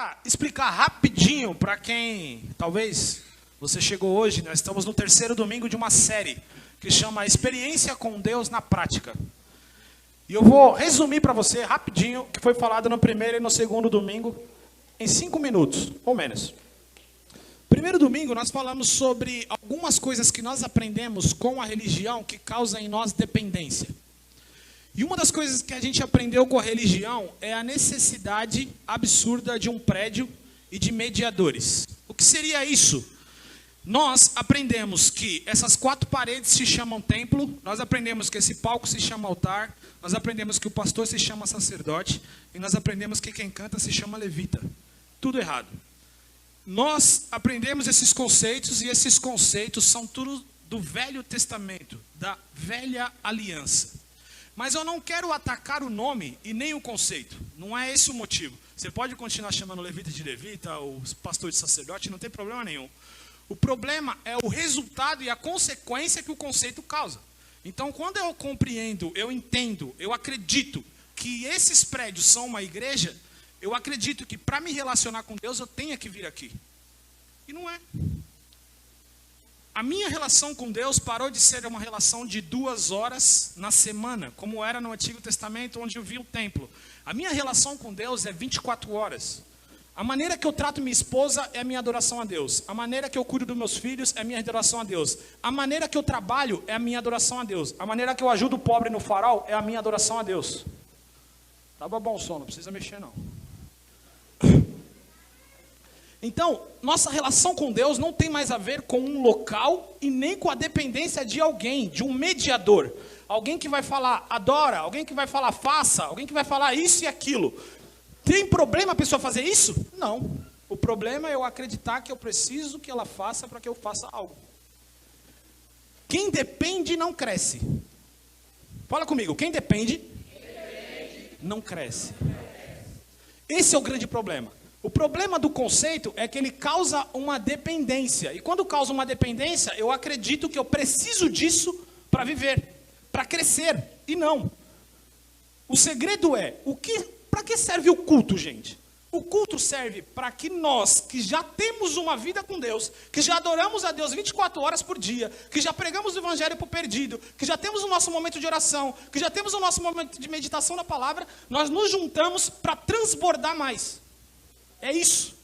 para explicar rapidinho para quem talvez você chegou hoje, nós estamos no terceiro domingo de uma série que chama Experiência com Deus na Prática. E eu vou resumir para você rapidinho o que foi falado no primeiro e no segundo domingo em 5 minutos, ou menos. Primeiro domingo nós falamos sobre algumas coisas que nós aprendemos com a religião que causa em nós dependência. E uma das coisas que a gente aprendeu com a religião é a necessidade absurda de um prédio e de mediadores. O que seria isso? Nós aprendemos que essas 4 paredes se chamam templo, nós aprendemos que esse palco se chama altar, nós aprendemos que o pastor se chama sacerdote, e nós aprendemos que quem canta se chama levita. Tudo errado. Nós aprendemos esses conceitos, e esses conceitos são tudo do Velho Testamento, da Velha Aliança. Mas eu não quero atacar o nome e nem o conceito. Não é esse o motivo. Você pode continuar chamando levita de levita, ou pastor de sacerdote, não tem problema nenhum. O problema é o resultado e a consequência que o conceito causa. Então, quando eu compreendo, eu entendo, eu acredito que esses prédios são uma igreja, eu acredito que para me relacionar com Deus eu tenha que vir aqui. E não é. A minha relação com Deus parou de ser uma relação de 2 horas na semana, como era no Antigo Testamento, onde eu vi o templo. A minha relação com Deus é 24 horas. A maneira que eu trato minha esposa é a minha adoração a Deus. A maneira que eu cuido dos meus filhos é a minha adoração a Deus. A maneira que eu trabalho é a minha adoração a Deus. A maneira que eu ajudo o pobre no farol é a minha adoração a Deus. Tava bom o som, não precisa mexer não. Então, nossa relação com Deus não tem mais a ver com um local e nem com a dependência de alguém, de um mediador. Alguém que vai falar adora, alguém que vai falar faça, alguém que vai falar isso e aquilo. Tem problema a pessoa fazer isso? Não. O problema é eu acreditar que eu preciso que ela faça para que eu faça algo. Quem depende não cresce. Fala comigo, quem depende não cresce. Esse é o grande problema. O problema do conceito é que ele causa uma dependência. E quando causa uma dependência, eu acredito que eu preciso disso para viver, para crescer. E não. O segredo é, para que serve o culto, gente? O culto serve para que nós, que já temos uma vida com Deus, que já adoramos a Deus 24 horas por dia, que já pregamos o evangelho para o perdido, que já temos o nosso momento de oração, que já temos o nosso momento de meditação da palavra, nós nos juntamos para transbordar mais. É isso.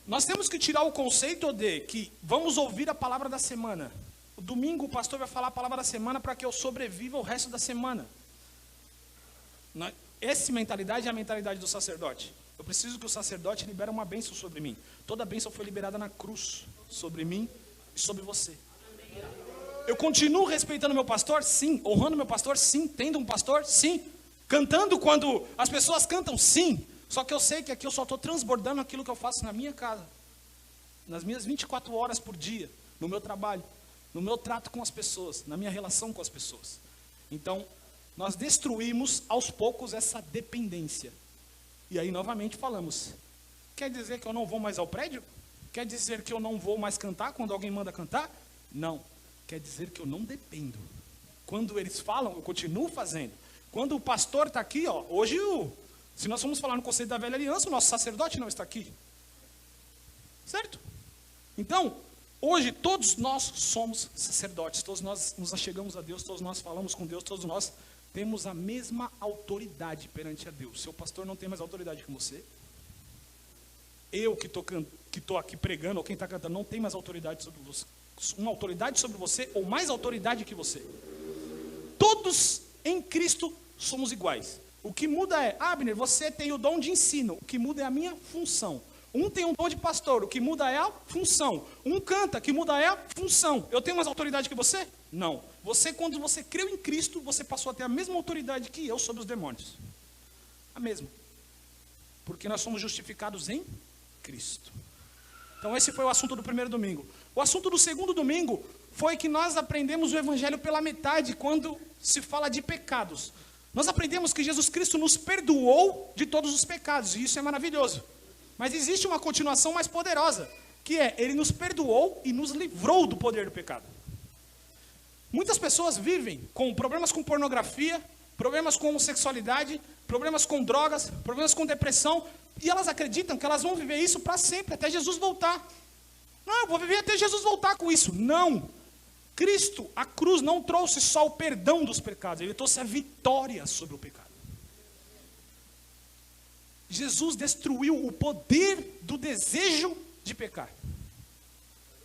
Nós temos que tirar o conceito de que vamos ouvir a palavra da semana. O domingo o pastor vai falar a palavra da semana para que eu sobreviva o resto da semana. Essa mentalidade é a mentalidade do sacerdote. Eu preciso que o sacerdote libere uma bênção sobre mim. Toda bênção foi liberada na cruz, sobre mim e sobre você. Eu continuo respeitando meu pastor? Sim. Honrando meu pastor? Sim. Tendo um pastor? Sim. Cantando quando as pessoas cantam? Sim. Só que eu sei que aqui eu só estou transbordando aquilo que eu faço na minha casa. Nas minhas 24 horas por dia. No meu trabalho. No meu trato com as pessoas. Na minha relação com as pessoas. Então, nós destruímos aos poucos essa dependência. E aí novamente falamos. Quer dizer que eu não vou mais ao prédio? Quer dizer que eu não vou mais cantar quando alguém manda cantar? Não. Quer dizer que eu não dependo. Quando eles falam, eu continuo fazendo. Quando o pastor está aqui, hoje se nós formos falar no conceito da Velha Aliança, o nosso sacerdote não está aqui. Certo? Então, hoje todos nós somos sacerdotes, todos nós nos achegamos a Deus, todos nós falamos com Deus, todos nós temos a mesma autoridade perante a Deus. Seu pastor não tem mais autoridade que você. Eu que estou aqui pregando, ou quem está cantando, não tem mais autoridade sobre você. Uma autoridade sobre você, ou mais autoridade que você. Todos em Cristo somos iguais. O que muda é, Abner, você tem o dom de ensino, o que muda é a minha função. Um tem um dom de pastor, o que muda é a função. Um canta, o que muda é a função. Eu tenho mais autoridade que você? Não. Você, quando você creu em Cristo, você passou a ter a mesma autoridade que eu sobre os demônios. A mesma. Porque nós somos justificados em Cristo. Então esse foi o assunto do primeiro domingo. O assunto do segundo domingo foi que nós aprendemos o evangelho pela metade quando se fala de pecados. Nós aprendemos que Jesus Cristo nos perdoou de todos os pecados, e isso é maravilhoso. Mas existe uma continuação mais poderosa, que é, ele nos perdoou e nos livrou do poder do pecado. Muitas pessoas vivem com problemas com pornografia, problemas com homossexualidade, problemas com drogas, problemas com depressão, e elas acreditam que elas vão viver isso para sempre, até Jesus voltar. Não, eu vou viver até Jesus voltar com isso. Não. Cristo, a cruz, não trouxe só o perdão dos pecados, ele trouxe a vitória sobre o pecado. Jesus destruiu o poder do desejo de pecar.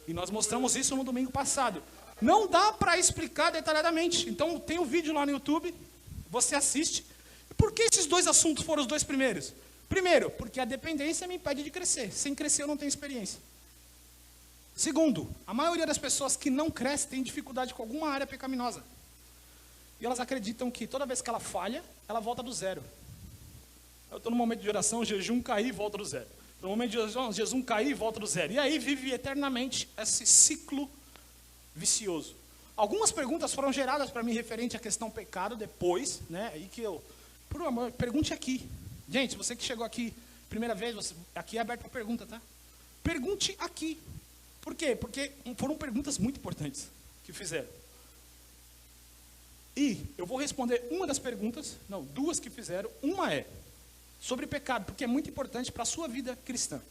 E nós mostramos isso no domingo passado. Não dá para explicar detalhadamente. Então tem um vídeo lá no YouTube, você assiste. E por que esses dois assuntos foram os dois primeiros? Primeiro, porque a dependência me impede de crescer. Sem crescer eu não tenho experiência. Segundo, a maioria das pessoas que não crescem tem dificuldade com alguma área pecaminosa. E elas acreditam que toda vez que ela falha, ela volta do zero. Eu estou no momento de oração, jejum, cair e volta do zero. No momento de jejum, cair e volta do zero. E aí vive eternamente esse ciclo vicioso. Algumas perguntas foram geradas para mim referente à questão pecado depois, né? Aí que eu, por amor, pergunte aqui. Gente, você que chegou aqui primeira vez, aqui é aberto para pergunta, tá? Pergunte aqui. Por quê? Porque foram perguntas muito importantes que fizeram. E eu vou responder uma das perguntas, não, duas que fizeram. Uma é sobre pecado, porque é muito importante para a sua vida cristã.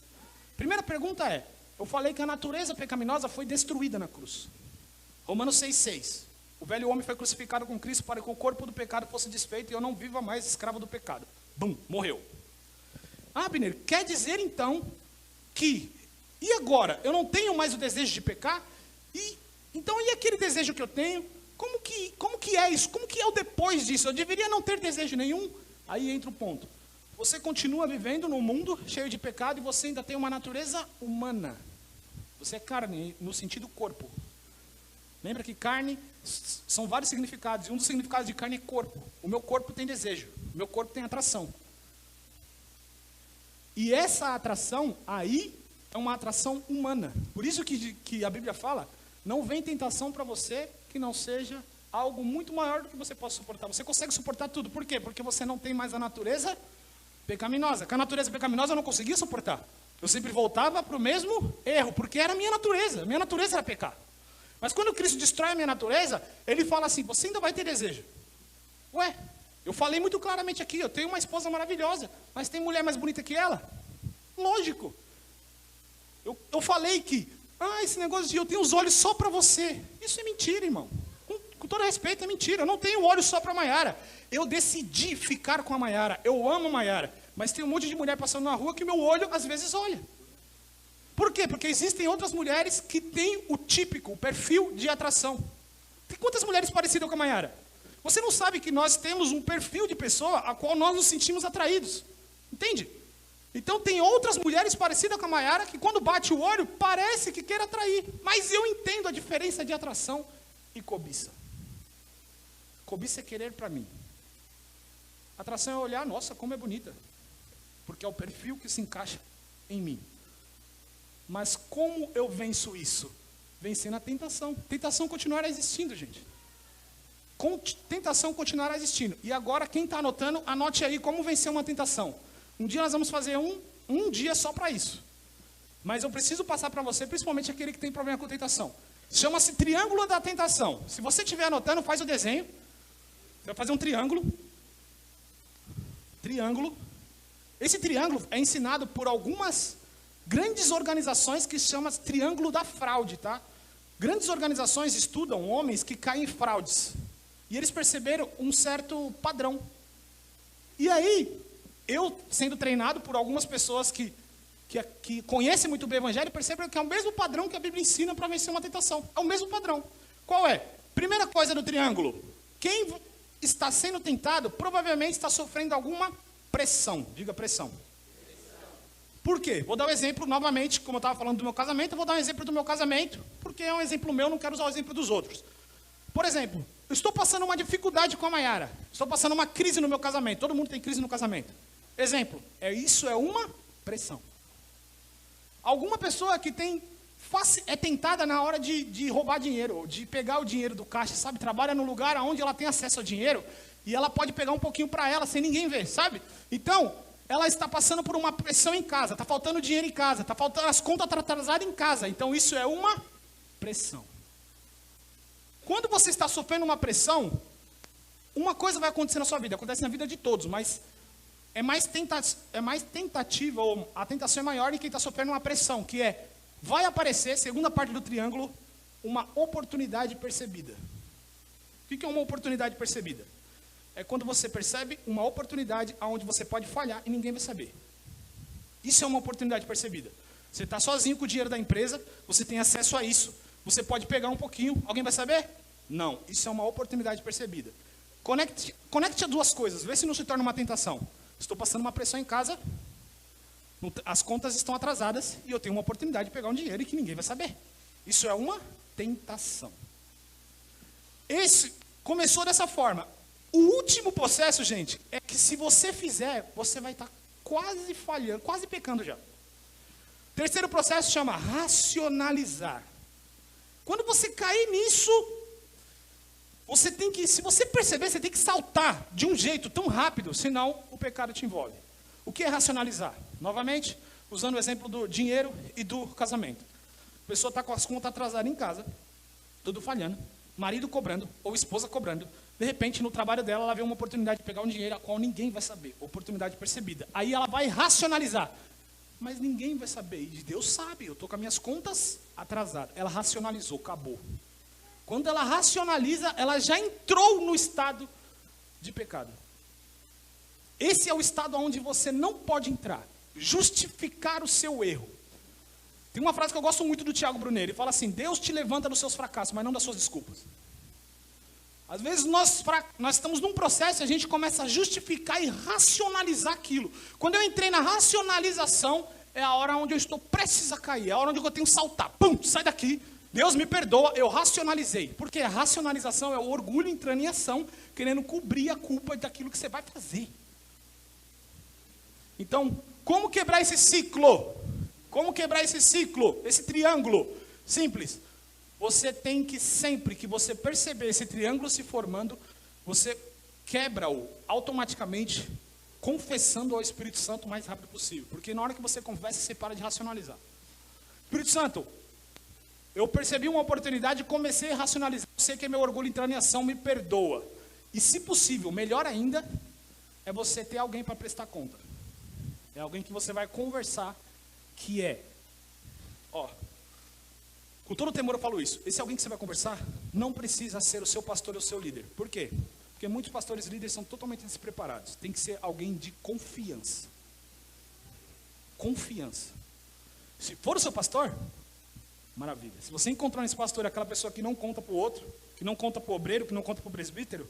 Primeira pergunta é, eu falei que a natureza pecaminosa foi destruída na cruz. Romanos 6,6. O velho homem foi crucificado com Cristo para que o corpo do pecado fosse desfeito e eu não viva mais escravo do pecado. Bum, morreu. Abner, quer dizer então que, e agora? Eu não tenho mais o desejo de pecar? Então, e aquele desejo que eu tenho? Como que é isso? Como que é o depois disso? Eu deveria não ter desejo nenhum? Aí entra o ponto. Você continua vivendo num mundo cheio de pecado e você ainda tem uma natureza humana. Você é carne, no sentido corpo. Lembra que carne são vários significados. E um dos significados de carne é corpo. O meu corpo tem desejo. O meu corpo tem atração. E essa atração aí é uma atração humana. Por isso que a Bíblia fala, não vem tentação para você que não seja algo muito maior do que você possa suportar. Você consegue suportar tudo. Por quê? Porque você não tem mais a natureza pecaminosa. Com a natureza pecaminosa eu não conseguia suportar. Eu sempre voltava para o mesmo erro, porque era a minha natureza. Minha natureza era pecar. Mas quando Cristo destrói a minha natureza, ele fala assim, você ainda vai ter desejo. Ué, eu falei muito claramente aqui, eu tenho uma esposa maravilhosa, mas tem mulher mais bonita que ela? Lógico. Eu falei que, esse negócio de eu tenho os olhos só para você. Isso é mentira, irmão. Com todo respeito, é mentira. Eu não tenho olhos só para a Maiara. Eu decidi ficar com a Maiara. Eu amo a Maiara. Mas tem um monte de mulher passando na rua que meu olho às vezes olha. Por quê? Porque existem outras mulheres que têm o típico, o perfil de atração. Tem quantas mulheres parecidas com a Maiara? Você não sabe que nós temos um perfil de pessoa a qual nós nos sentimos atraídos. Entende? Então tem outras mulheres parecidas com a Maiara que quando bate o olho, parece que quer atrair. Mas eu entendo a diferença de atração e cobiça. Cobiça é querer para mim. Atração é olhar, nossa, como é bonita. Porque é o perfil que se encaixa em mim. Mas como eu venço isso? Vencendo a tentação. Tentação continuará existindo, gente. Tentação continuará existindo. E agora, quem está anotando, anote aí como vencer uma tentação. Um dia nós vamos fazer um dia só para isso. Mas eu preciso passar para você, principalmente aquele que tem problema com tentação. Chama-se triângulo da tentação. Se você estiver anotando, faz o desenho. Você vai fazer um triângulo. Triângulo. Esse triângulo é ensinado por algumas grandes organizações que se chamam Triângulo da Fraude, tá? Grandes organizações estudam homens que caem em fraudes. E eles perceberam um certo padrão. E aí, eu sendo treinado por algumas pessoas que conhecem muito bem o Evangelho, percebem que é o mesmo padrão que a Bíblia ensina para vencer uma tentação. É o mesmo padrão. Qual é? Primeira coisa do triângulo. Quem está sendo tentado, provavelmente está sofrendo alguma pressão. Diga pressão. Por quê? Vou dar um exemplo novamente, como eu estava falando do meu casamento, eu vou dar um exemplo do meu casamento, porque é um exemplo meu, não quero usar o exemplo dos outros. Por exemplo, eu estou passando uma dificuldade com a Maiara, estou passando uma crise no meu casamento, todo mundo tem crise no casamento. Exemplo, isso é uma pressão. Alguma pessoa que é tentada na hora de roubar dinheiro, de pegar o dinheiro do caixa, sabe? Trabalha no lugar onde ela tem acesso ao dinheiro, e ela pode pegar um pouquinho para ela, sem ninguém ver, sabe? Então, ela está passando por uma pressão em casa, está faltando dinheiro em casa, está faltando as contas atrasadas em casa. Então isso é uma pressão. Quando você está sofrendo uma pressão, uma coisa vai acontecer na sua vida, acontece na vida de todos, mas é mais tentativa, ou a tentação é maior em quem está sofrendo uma pressão, que é, vai aparecer, segunda parte do triângulo, uma oportunidade percebida. O que é uma oportunidade percebida? É quando você percebe uma oportunidade onde você pode falhar e ninguém vai saber. Isso é uma oportunidade percebida. Você está sozinho com o dinheiro da empresa, você tem acesso a isso, você pode pegar um pouquinho, alguém vai saber? Não, isso é uma oportunidade percebida. Conecte as duas coisas, vê se não se torna uma tentação. Estou passando uma pressão em casa, as contas estão atrasadas e eu tenho uma oportunidade de pegar um dinheiro e que ninguém vai saber. Isso é uma tentação. Esse começou dessa forma. O último processo, gente, é que se você fizer, você vai estar quase falhando, quase pecando já. Terceiro processo chama racionalizar. Quando você cair nisso, você tem que, se você perceber, você tem que saltar de um jeito tão rápido, senão o pecado te envolve. O que é racionalizar? Novamente, usando o exemplo do dinheiro e do casamento. A pessoa está com as contas atrasadas em casa, tudo falhando, marido cobrando, ou esposa cobrando. De repente, no trabalho dela, ela vê uma oportunidade de pegar um dinheiro a qual ninguém vai saber. Oportunidade percebida. Aí ela vai racionalizar. Mas ninguém vai saber. E Deus sabe, eu estou com as minhas contas atrasadas. Ela racionalizou, acabou. Quando ela racionaliza, ela já entrou no estado de pecado. Esse é o estado onde você não pode entrar. Justificar o seu erro. Tem uma frase que eu gosto muito do Tiago Brunet. Ele fala assim, Deus te levanta dos seus fracassos, mas não das suas desculpas. Às vezes nós estamos num processo e a gente começa a justificar e racionalizar aquilo. Quando eu entrei na racionalização, é a hora onde eu estou prestes a cair. É a hora onde eu tenho que saltar. Pum, sai daqui. Deus me perdoa, eu racionalizei. Porque a racionalização é o orgulho entrando em ação, querendo cobrir a culpa daquilo que você vai fazer. Então, como quebrar esse ciclo? Como quebrar esse ciclo, esse triângulo? Simples. Você tem que, sempre que você perceber esse triângulo se formando, você quebra-o automaticamente, confessando ao Espírito Santo o mais rápido possível. Porque na hora que você confessa, você para de racionalizar. Espírito Santo, eu percebi uma oportunidade e comecei a racionalizar. Eu sei que é meu orgulho entrando em ação, me perdoa. E se possível, melhor ainda, é você ter alguém para prestar conta. É alguém que você vai conversar, que é, com todo temor eu falo isso, esse alguém que você vai conversar, não precisa ser o seu pastor ou o seu líder. Por quê? Porque muitos pastores e líderes são totalmente despreparados. Tem que ser alguém de confiança. Confiança. Se for o seu pastor, maravilha. Se você encontrar nesse pastor aquela pessoa que não conta para o outro, que não conta para o obreiro, que não conta para o presbítero,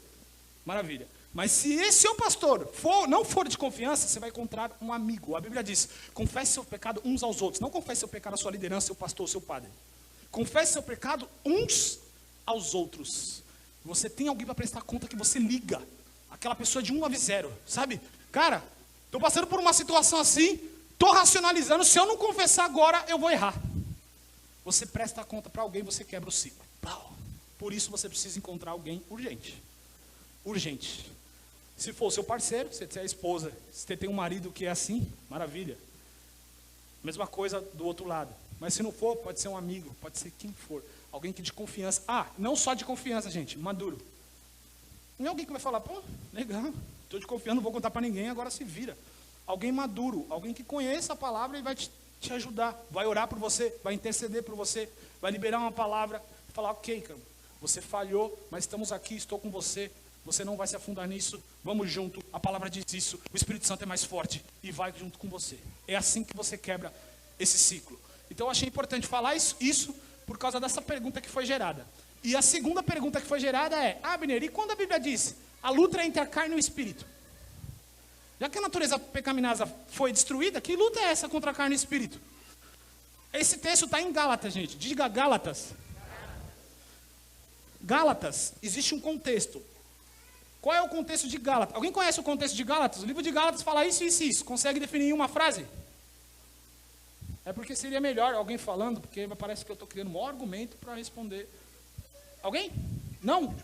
maravilha. Mas se esse seu pastor não for de confiança, você vai encontrar um amigo. A Bíblia diz, confesse seu pecado uns aos outros. Não confesse seu pecado à sua liderança, seu pastor, seu padre. Confesse seu pecado uns aos outros. Você tem alguém para prestar conta que você liga. Aquela pessoa de 1 a 0, sabe? Cara, estou passando por uma situação assim, estou racionalizando, se eu não confessar agora, eu vou errar. Você presta conta para alguém, você quebra o ciclo. Por isso você precisa encontrar alguém urgente. Urgente. Se for seu parceiro, se você é a esposa, se você tem um marido que é assim, maravilha. Mesma coisa do outro lado. Mas se não for, pode ser um amigo, pode ser quem for. Alguém que de confiança. Não só de confiança, gente, maduro. Não é alguém que vai falar, pô, legal, estou de confiança, não vou contar para ninguém, agora se vira. Alguém maduro, alguém que conheça a palavra e vai te ajudar. Vai orar por você, vai interceder por você, vai liberar uma palavra, falar, ok, cara, você falhou, mas estamos aqui, estou com você. Você não vai se afundar nisso, vamos junto, a palavra diz isso, o Espírito Santo é mais forte e vai junto com você. É assim que você quebra esse ciclo. Então eu achei importante falar isso por causa dessa pergunta que foi gerada. E a segunda pergunta que foi gerada é, Abner, e quando a Bíblia diz, a luta é entre a carne e o espírito? Já que a natureza pecaminosa foi destruída, que luta é essa contra a carne e o espírito? Esse texto está em Gálatas, gente, diga Gálatas. Gálatas, existe um contexto. Qual é o contexto de Gálatas? Alguém conhece o contexto de Gálatas? O livro de Gálatas fala isso e isso, isso. Consegue definir em uma frase? É porque seria melhor alguém falando, porque parece que eu estou criando um maior argumento para responder. Alguém? Não?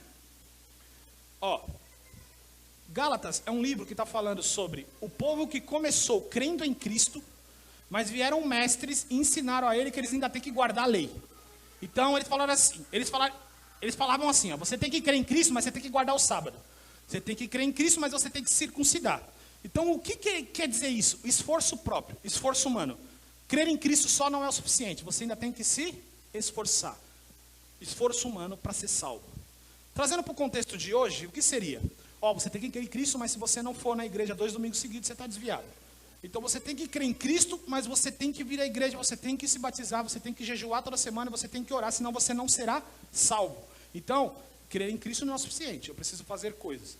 Gálatas é um livro que está falando sobre o povo que começou crendo em Cristo, mas vieram mestres e ensinaram a ele que eles ainda têm que guardar a lei. Então eles falaram assim, eles falavam assim, você tem que crer em Cristo, mas você tem que guardar o sábado. Você tem que crer em Cristo, mas você tem que circuncidar. Então, o que quer dizer isso? Esforço próprio, esforço humano. Crer em Cristo só não é o suficiente. Você ainda tem que se esforçar. Esforço humano para ser salvo. Trazendo para o contexto de hoje, o que seria? Você tem que crer em Cristo, mas se você não for na igreja 2 domingos seguidos, você está desviado. Então você tem que crer em Cristo, mas você tem que vir à igreja, você tem que se batizar, você tem que jejuar toda semana, você tem que orar, senão você não será salvo. Então, crer em Cristo não é o suficiente, eu preciso fazer coisas.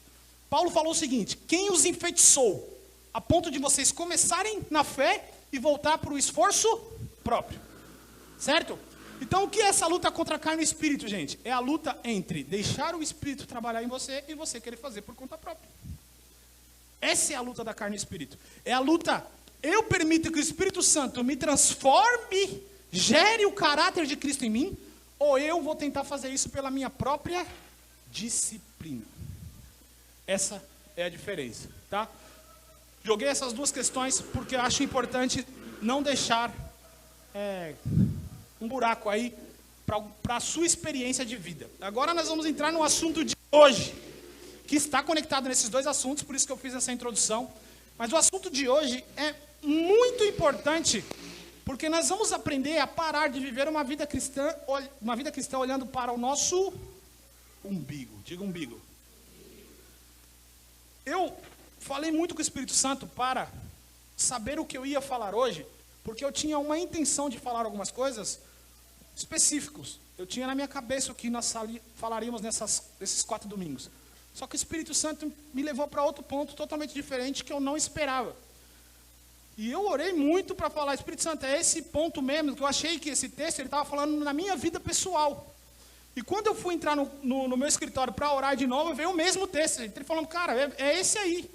Paulo falou o seguinte: quem os enfeitiçou a ponto de vocês começarem na fé e voltar para o esforço próprio? Certo? Então, o que é essa luta contra a carne e o espírito, gente? É a luta entre deixar o espírito trabalhar em você e você querer fazer por conta própria. Essa é a luta da carne e espírito. É a luta, eu permito que o Espírito Santo me transforme, gere o caráter de Cristo em mim, ou eu vou tentar fazer isso pela minha própria disciplina. Essa é a diferença, tá? Joguei essas duas questões porque eu acho não deixar um buraco aí para a sua experiência de vida. Agora nós vamos entrar no assunto de hoje, que está conectado nesses dois assuntos, por isso que eu fiz essa introdução. Mas o assunto de hoje é muito importante, porque nós vamos aprender a parar de viver uma vida cristã olhando para o nosso umbigo. Diga umbigo. Eu falei muito com o Espírito Santo para saber o que eu ia falar hoje, porque eu tinha uma intenção de falar algumas coisas específicas. Eu tinha na minha cabeça o que nós falaríamos nesses 4 domingos. Só que o Espírito Santo me levou para outro ponto totalmente diferente que eu não esperava. E eu orei muito para falar: Espírito Santo, é esse ponto mesmo, que eu achei que esse texto ele estava falando na minha vida pessoal. E quando eu fui entrar no meu escritório para orar de novo, veio o mesmo texto. Ele falando: cara, é esse aí.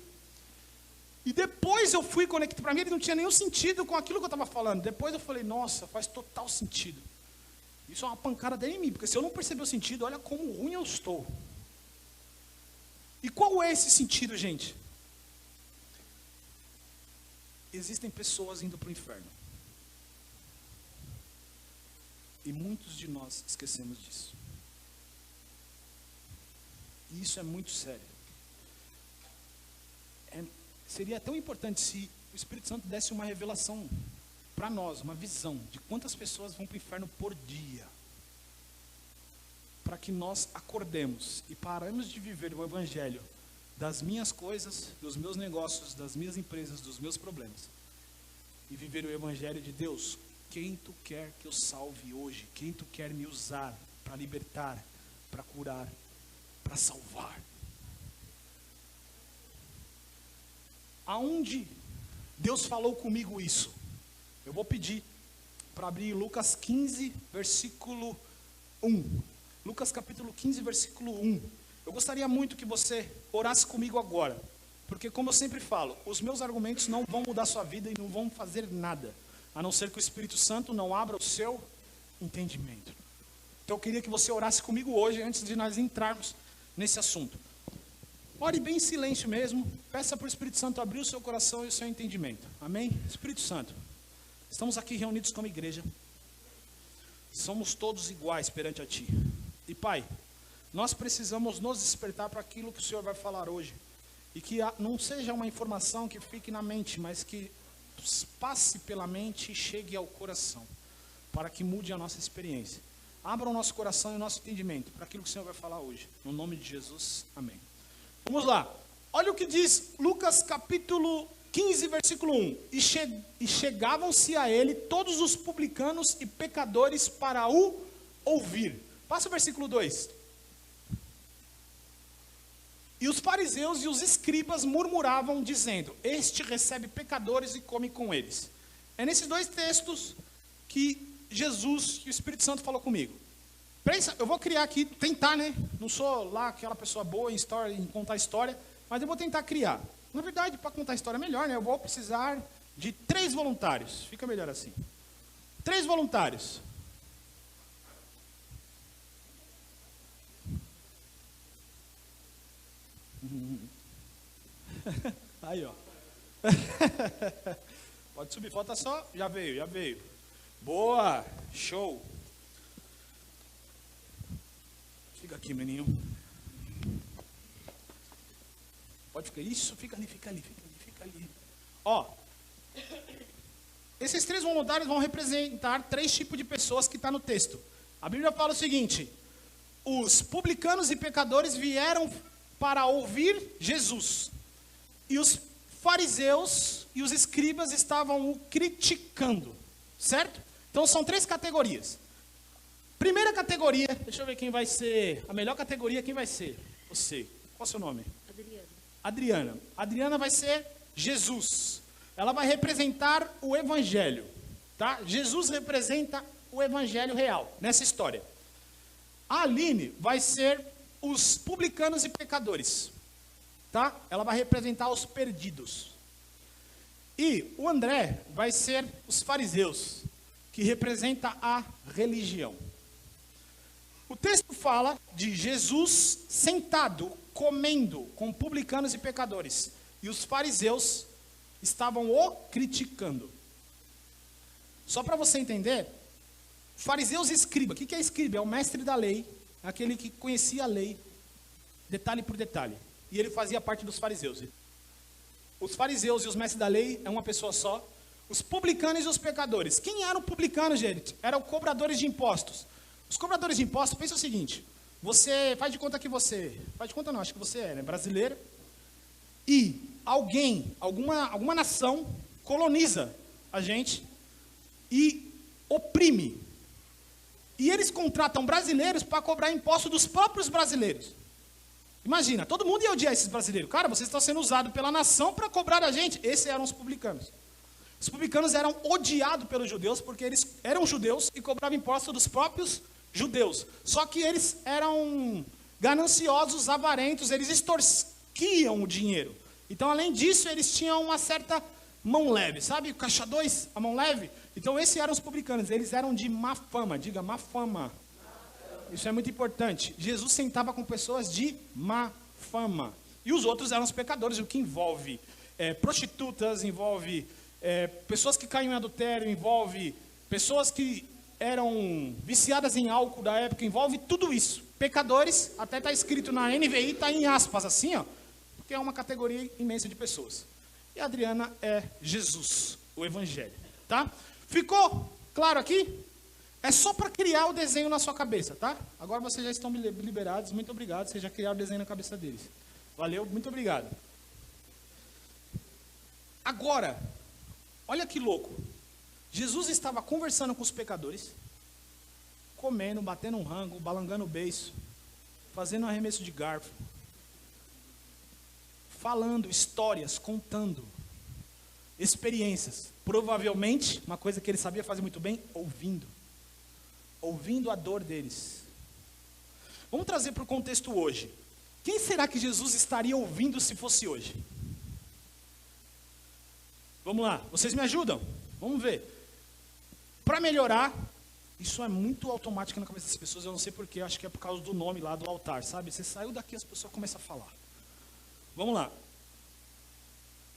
E depois eu fui conectar, para mim ele não tinha nenhum sentido com aquilo que eu estava falando. Depois eu falei: nossa, faz total sentido. Isso é uma pancada dentro de mim, porque se eu não perceber o sentido, olha como ruim eu estou. E qual é esse sentido, gente? Existem pessoas indo para o inferno. E muitos de nós esquecemos disso. E isso é muito sério. Seria tão importante se o Espírito Santo desse uma revelação para nós, uma visão de quantas pessoas vão para o inferno por dia. Para que nós acordemos e paramos de viver o evangelho das minhas coisas, dos meus negócios, das minhas empresas, dos meus problemas. E viver o evangelho de Deus. Quem tu quer que eu salve hoje? Quem tu quer me usar para libertar, para curar, para salvar? Aonde Deus falou comigo isso? Eu vou pedir para abrir Lucas 15, versículo 1. Lucas capítulo 15, versículo 1. Eu gostaria muito que você orasse comigo agora. Porque, como eu sempre falo, os meus argumentos não vão mudar a sua vida e não vão fazer nada, a não ser que o Espírito Santo não abra o seu entendimento. Então eu queria que você orasse comigo hoje, antes de nós entrarmos nesse assunto. Ore bem em silêncio mesmo, peça para o Espírito Santo abrir o seu coração e o seu entendimento. Amém? Espírito Santo, estamos aqui reunidos como igreja. Somos todos iguais perante a Ti. E Pai, nós precisamos nos despertar para aquilo que o Senhor vai falar hoje. E que não seja uma informação que fique na mente, mas que passe pela mente e chegue ao coração, para que mude a nossa experiência. Abra o nosso coração e o nosso entendimento para aquilo que o Senhor vai falar hoje. No nome de Jesus, amém. Vamos lá. Olha o que diz Lucas capítulo 15, versículo 1. E chegavam-se a ele todos os publicanos e pecadores para o ouvir. Passa o versículo 2. E os fariseus e os escribas murmuravam, dizendo: este recebe pecadores e come com eles. É nesses dois textos que Jesus e o Espírito Santo falou comigo. Pensa, eu vou criar aqui, tentar, né? Não sou lá aquela pessoa boa em contar história, mas eu vou tentar criar. Na verdade, para contar história é melhor, né? Eu vou precisar de 3 voluntários. Fica melhor assim. 3 voluntários. Aí, ó. Pode subir, falta só. Já veio. Boa, show. Fica aqui, menino. Pode ficar. Isso, fica ali, fica ali, fica ali, fica ali. Ó, esses 3 voluntários vão representar 3 tipos de pessoas que está no texto. A Bíblia fala o seguinte: os publicanos e pecadores vieram para ouvir Jesus. E os fariseus e os escribas estavam o criticando. Certo? Então são 3 categorias. Primeira categoria, deixa eu ver quem vai ser. A melhor categoria, quem vai ser? Você. Qual é o seu nome? Adriana. Adriana vai ser Jesus. Ela vai representar o Evangelho. Tá? Jesus representa o Evangelho real nessa história. A Aline vai ser os publicanos e pecadores. Tá? Ela vai representar os perdidos. E o André vai ser os fariseus, que representa a religião. O texto fala de Jesus sentado, comendo com publicanos e pecadores. E os fariseus estavam o criticando. Só para você entender, fariseus e escriba. O que é escriba? É o mestre da lei, aquele que conhecia a lei, detalhe por detalhe. E ele fazia parte dos fariseus. Os fariseus e os mestres da lei é uma pessoa só. Os publicanos e os pecadores. Quem eram publicanos, gente? Eram cobradores de impostos. Os cobradores de impostos, pensa o seguinte: você faz de conta que você, faz de conta não, acho que você é, né, brasileiro, e alguém, alguma nação coloniza a gente e oprime. E eles contratam brasileiros para cobrar imposto dos próprios brasileiros. Imagina, todo mundo ia odiar esses brasileiros. Cara, vocês estão sendo usados pela nação para cobrar a gente. Esses eram os publicanos. Os publicanos eram odiados pelos judeus porque eles eram judeus e cobravam imposto dos próprios judeus. Só que eles eram gananciosos, avarentos, eles extorquiam o dinheiro. Então, além disso, eles tinham uma certa mão leve. Sabe, caixa 2, a mão leve? Então, esses eram os publicanos. Eles eram de má fama. Diga, má fama. Isso é muito importante. Jesus sentava com pessoas de má fama. E os outros eram os pecadores, o que envolve prostitutas, envolve pessoas que caíam em adultério, envolve pessoas que eram viciadas em álcool da época, envolve tudo isso. Pecadores, até está escrito na NVI, está em aspas assim, ó, porque é uma categoria imensa de pessoas. E a Adriana é Jesus, o Evangelho. Tá? Ficou claro aqui? É só para criar o desenho na sua cabeça, tá? Agora vocês já estão liberados, muito obrigado, vocês já criaram o desenho na cabeça deles. Valeu, muito obrigado. Agora, olha que louco. Jesus estava conversando com os pecadores, comendo, batendo um rango, balangando o beiço, fazendo um arremesso de garfo, falando histórias, contando experiências. Provavelmente, uma coisa que ele sabia fazer muito bem, ouvindo a dor deles. Vamos trazer para o contexto hoje. Quem será que Jesus estaria ouvindo se fosse hoje? Vamos lá, vocês me ajudam? Vamos ver. Para melhorar, isso é muito automático na cabeça das pessoas, eu não sei porquê, acho que é por causa do nome lá do altar, sabe? Você saiu daqui, as pessoas começam a falar. Vamos lá.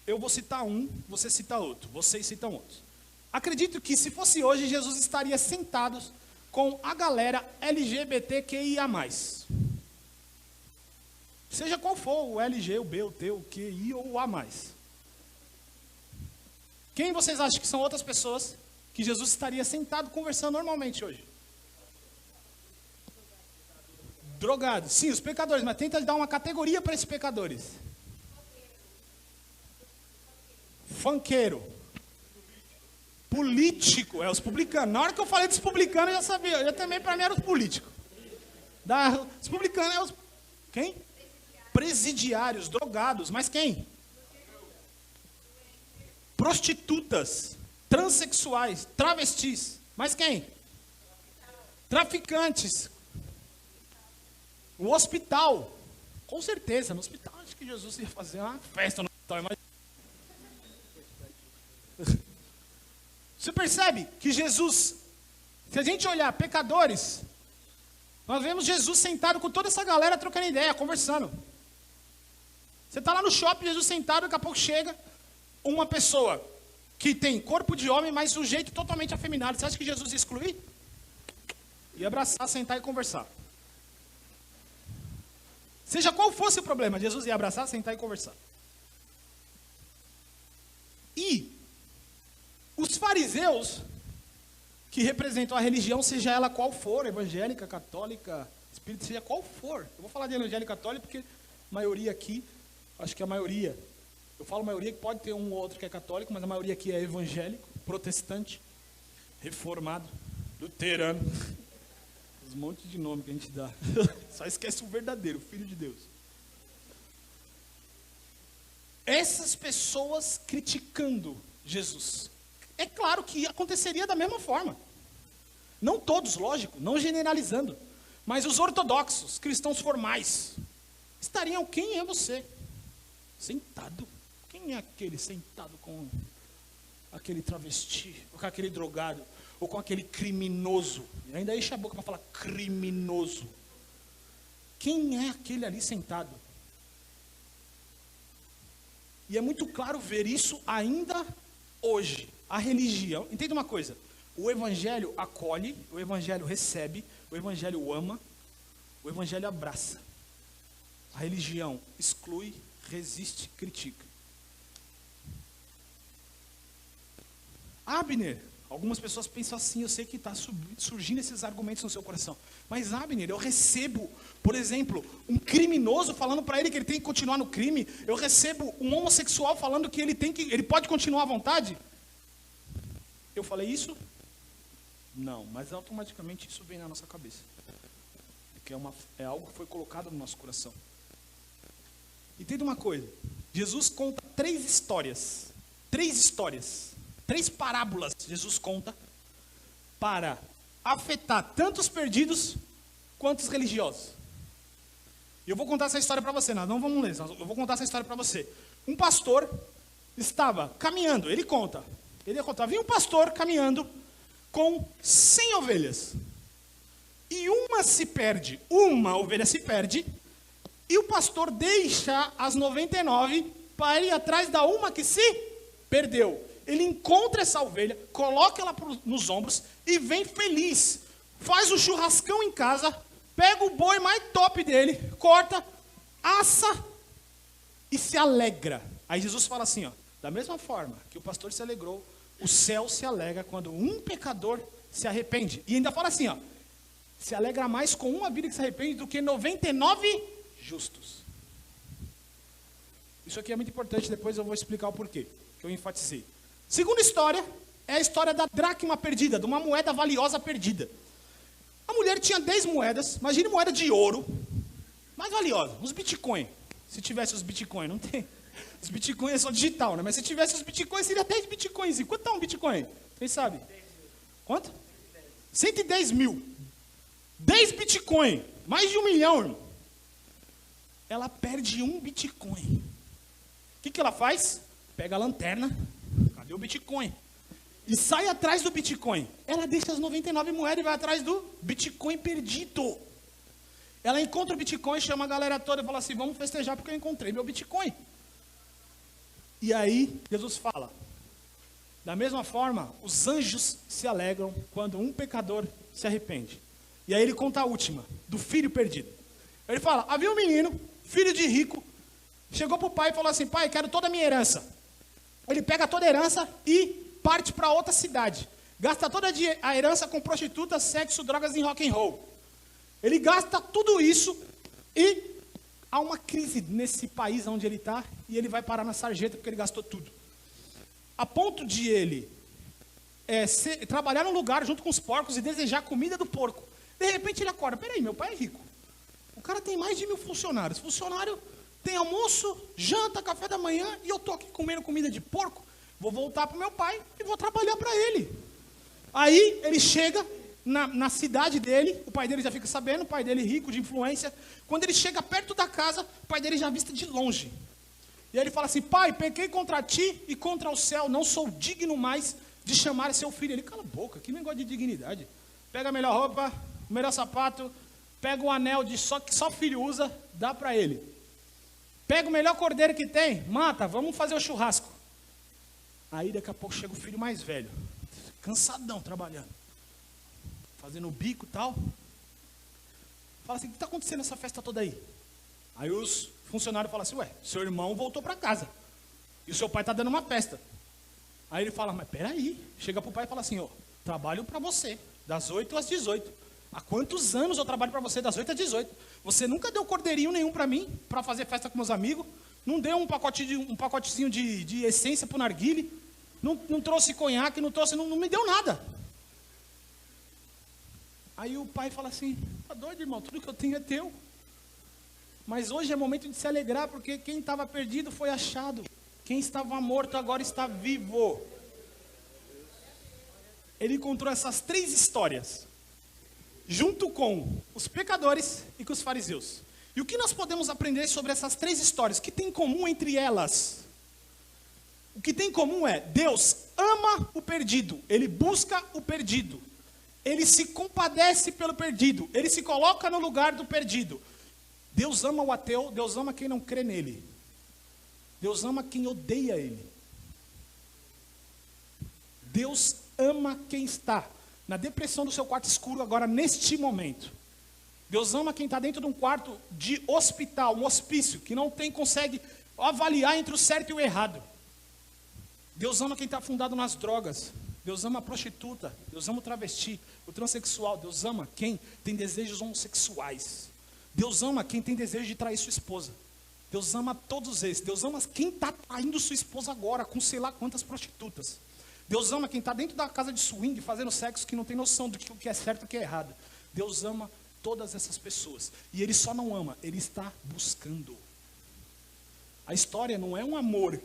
Eu vou citar um, você cita outro, vocês citam outros. Acredito que se fosse hoje, Jesus estaria sentado com a galera LGBTQIA+. Seja qual for, o LG, o B, o T, o QI ou o A+. Quem vocês acham que são outras pessoas que Jesus estaria sentado conversando normalmente hoje? Drogados. Sim, os pecadores, mas tenta dar uma categoria para esses pecadores. Funkeiro. Político. Os publicanos. Na hora que eu falei dos publicanos, eu já sabia. Eu também, para mim, eram os políticos. Os publicanos é os... Quem? Presidiários, drogados. Mas quem? Prostitutas, transexuais, travestis. Mas quem? Traficantes. O hospital. Com certeza, no hospital acho que Jesus ia fazer uma festa no hospital. Você percebe que Jesus, se a gente olhar pecadores, nós vemos Jesus sentado com toda essa galera trocando ideia, conversando. Você está lá no shopping, Jesus sentado, daqui a pouco chega uma pessoa que tem corpo de homem, mas um jeito totalmente afeminado. Você acha que Jesus ia excluir? Ia abraçar, sentar e conversar. Seja qual fosse o problema, Jesus ia abraçar, sentar e conversar. E os fariseus, que representam a religião, seja ela qual for, evangélica, católica, espírita, seja qual for. Eu vou falar de evangélica católica porque a maioria aqui, acho que a maioria, eu falo maioria que pode ter um ou outro que é católico, mas a maioria aqui é evangélico, protestante, reformado, luterano. Os montes de nome que a gente dá. Só esquece o verdadeiro, o Filho de Deus. Essas pessoas criticando Jesus. É claro que aconteceria da mesma forma. Não todos, lógico, não generalizando. Mas os ortodoxos, cristãos formais, estariam, quem é você? Sentado. Quem é aquele sentado com aquele travesti, ou com aquele drogado, ou com aquele criminoso? E ainda enche a boca para falar criminoso. Quem é aquele ali sentado? E é muito claro ver isso ainda hoje. A religião, entenda uma coisa, o evangelho acolhe, o evangelho recebe, o evangelho ama, o evangelho abraça. A religião exclui, resiste, critica. Abner, algumas pessoas pensam assim, eu sei que está surgindo esses argumentos no seu coração, mas Abner, eu recebo, por exemplo, um criminoso falando para ele que ele tem que continuar no crime, eu recebo um homossexual falando que ele pode continuar à vontade. Eu falei isso? Não, mas automaticamente isso vem na nossa cabeça. Porque é algo que foi colocado no nosso coração. Entenda uma coisa. Jesus conta 3 histórias. 3 parábolas Jesus conta para afetar tanto os perdidos quanto os religiosos. E eu vou contar essa história para você. Nós não vamos ler, eu vou contar essa história para você. Um pastor estava caminhando, ele ia contar, havia um pastor caminhando com 100 ovelhas. E uma ovelha se perde, e o pastor deixa as 99 para ir atrás da uma que se perdeu. Ele encontra essa ovelha, coloca ela nos ombros e vem feliz. Faz o churrascão em casa, pega o boi mais top dele, corta, assa e se alegra. Aí Jesus fala assim, ó, da mesma forma que o pastor se alegrou, o céu se alegra quando um pecador se arrepende. E ainda fala assim, ó, se alegra mais com uma vida que se arrepende do que 99 justos. Isso aqui é muito importante, depois eu vou explicar o porquê, que eu enfatizei. Segunda história é a história da dracma perdida, de uma moeda valiosa perdida. A mulher tinha 10 moedas, imagine moeda de ouro, mais valiosa, uns bitcoin. Se tivesse os bitcoin, não tem. Os bitcoins é só digital, né? Mas se tivesse os bitcoins, seria 10 bitcoins. E quanto está um bitcoin? Quem sabe? Quanto? 110 mil. 10 bitcoin. Mais de 1 milhão, irmão. Ela perde 1 bitcoin. O que ela faz? Pega a lanterna. Cadê o bitcoin? E sai atrás do bitcoin. Ela deixa as 99 moedas e vai atrás do bitcoin perdido. Ela encontra o bitcoin, chama a galera toda e fala assim, vamos festejar porque eu encontrei meu bitcoin. E aí, Jesus fala, da mesma forma, os anjos se alegram quando um pecador se arrepende. E aí ele conta a última, do filho perdido. Ele fala, havia um menino, filho de rico, chegou para o pai e falou assim, pai, quero toda a minha herança. Ele pega toda a herança e parte para outra cidade. Gasta toda a herança com prostitutas, sexo, drogas e rock and roll. Ele gasta tudo isso e há uma crise nesse país onde ele está e ele vai parar na sarjeta porque ele gastou tudo. A ponto de ele trabalhar num lugar junto com os porcos e desejar comida do porco. De repente ele acorda, peraí, meu pai é rico. O cara tem mais de 1000 funcionários. Funcionário tem almoço, janta, café da manhã e eu estou aqui comendo comida de porco. Vou voltar para o meu pai e vou trabalhar para ele. Aí ele chega na cidade dele, o pai dele já fica sabendo, o pai dele rico, de influência. Quando ele chega perto da casa, o pai dele já vista de longe. E aí ele fala assim, pai, pequei contra ti e contra o céu, não sou digno mais de chamar seu filho. Ele cala a boca, que negócio de dignidade. Pega a melhor roupa, o melhor sapato, pega um anel que só filho usa, dá para ele. Pega o melhor cordeiro que tem, mata, vamos fazer o churrasco. Aí daqui a pouco chega o filho mais velho, cansadão trabalhando, fazendo o bico e tal. Fala assim, o que está acontecendo nessa festa toda aí? Aí os funcionários falam assim, ué, seu irmão voltou para casa. E o seu pai está dando uma festa. Aí ele fala, mas peraí. Chega pro pai e fala assim, ó, trabalho para você, das 8 às 18. Há quantos anos eu trabalho para você, das 8 às 18? Você nunca deu cordeirinho nenhum para mim, para fazer festa com meus amigos. Não deu um pacotezinho de essência pro narguile. Não trouxe conhaque, não me deu nada. Aí o pai fala assim, tá doido, irmão, tudo que eu tenho é teu. Mas hoje é momento de se alegrar, porque quem estava perdido foi achado. Quem estava morto agora está vivo. Ele encontrou essas 3 histórias, junto com os pecadores e com os fariseus. E o que nós podemos aprender sobre essas 3 histórias? O que tem em comum entre elas? O que tem em comum é, Deus ama o perdido, Ele busca o perdido. Ele se compadece pelo perdido, Ele se coloca no lugar do perdido. Deus ama o ateu, Deus ama quem não crê nele. Deus ama quem odeia Ele. Deus ama quem está na depressão do seu quarto escuro agora, neste momento. Deus ama quem está dentro de um quarto de hospital, um hospício, que não consegue avaliar entre o certo e o errado. Deus ama quem está afundado nas drogas. Deus ama a prostituta. Deus ama o travesti, o transexual. Deus ama quem tem desejos homossexuais. Deus ama quem tem desejo de trair sua esposa. Deus ama todos esses. Deus ama quem está traindo sua esposa agora, com sei lá quantas prostitutas. Deus ama quem está dentro da casa de swing, fazendo sexo, que não tem noção do que é certo e o que é errado. Deus ama todas essas pessoas. E Ele só não ama, Ele está buscando. A história não é um amor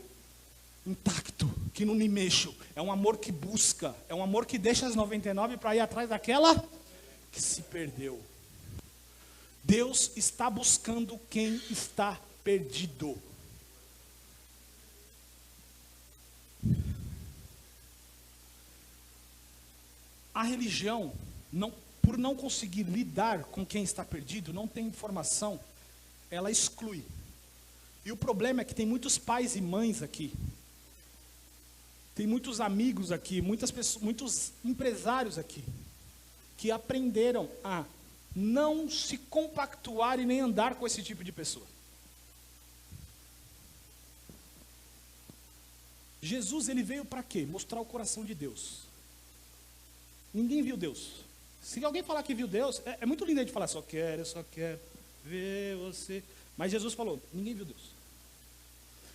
intacto, que não me mexo. É um amor que busca. É um amor que deixa as 99 para ir atrás daquela que se perdeu. Deus está buscando quem está perdido. A religião, por não conseguir lidar com quem está perdido, não tem informação, ela exclui. E o problema é que tem muitos pais e mães aqui, tem muitos amigos aqui, muitas pessoas, muitos empresários aqui, que aprenderam a não se compactuar e nem andar com esse tipo de pessoa. Jesus, ele veio para quê? Mostrar o coração de Deus. Ninguém viu Deus. Se alguém falar que viu Deus, é muito lindo a gente falar, eu só quero ver você. Mas Jesus falou, ninguém viu Deus.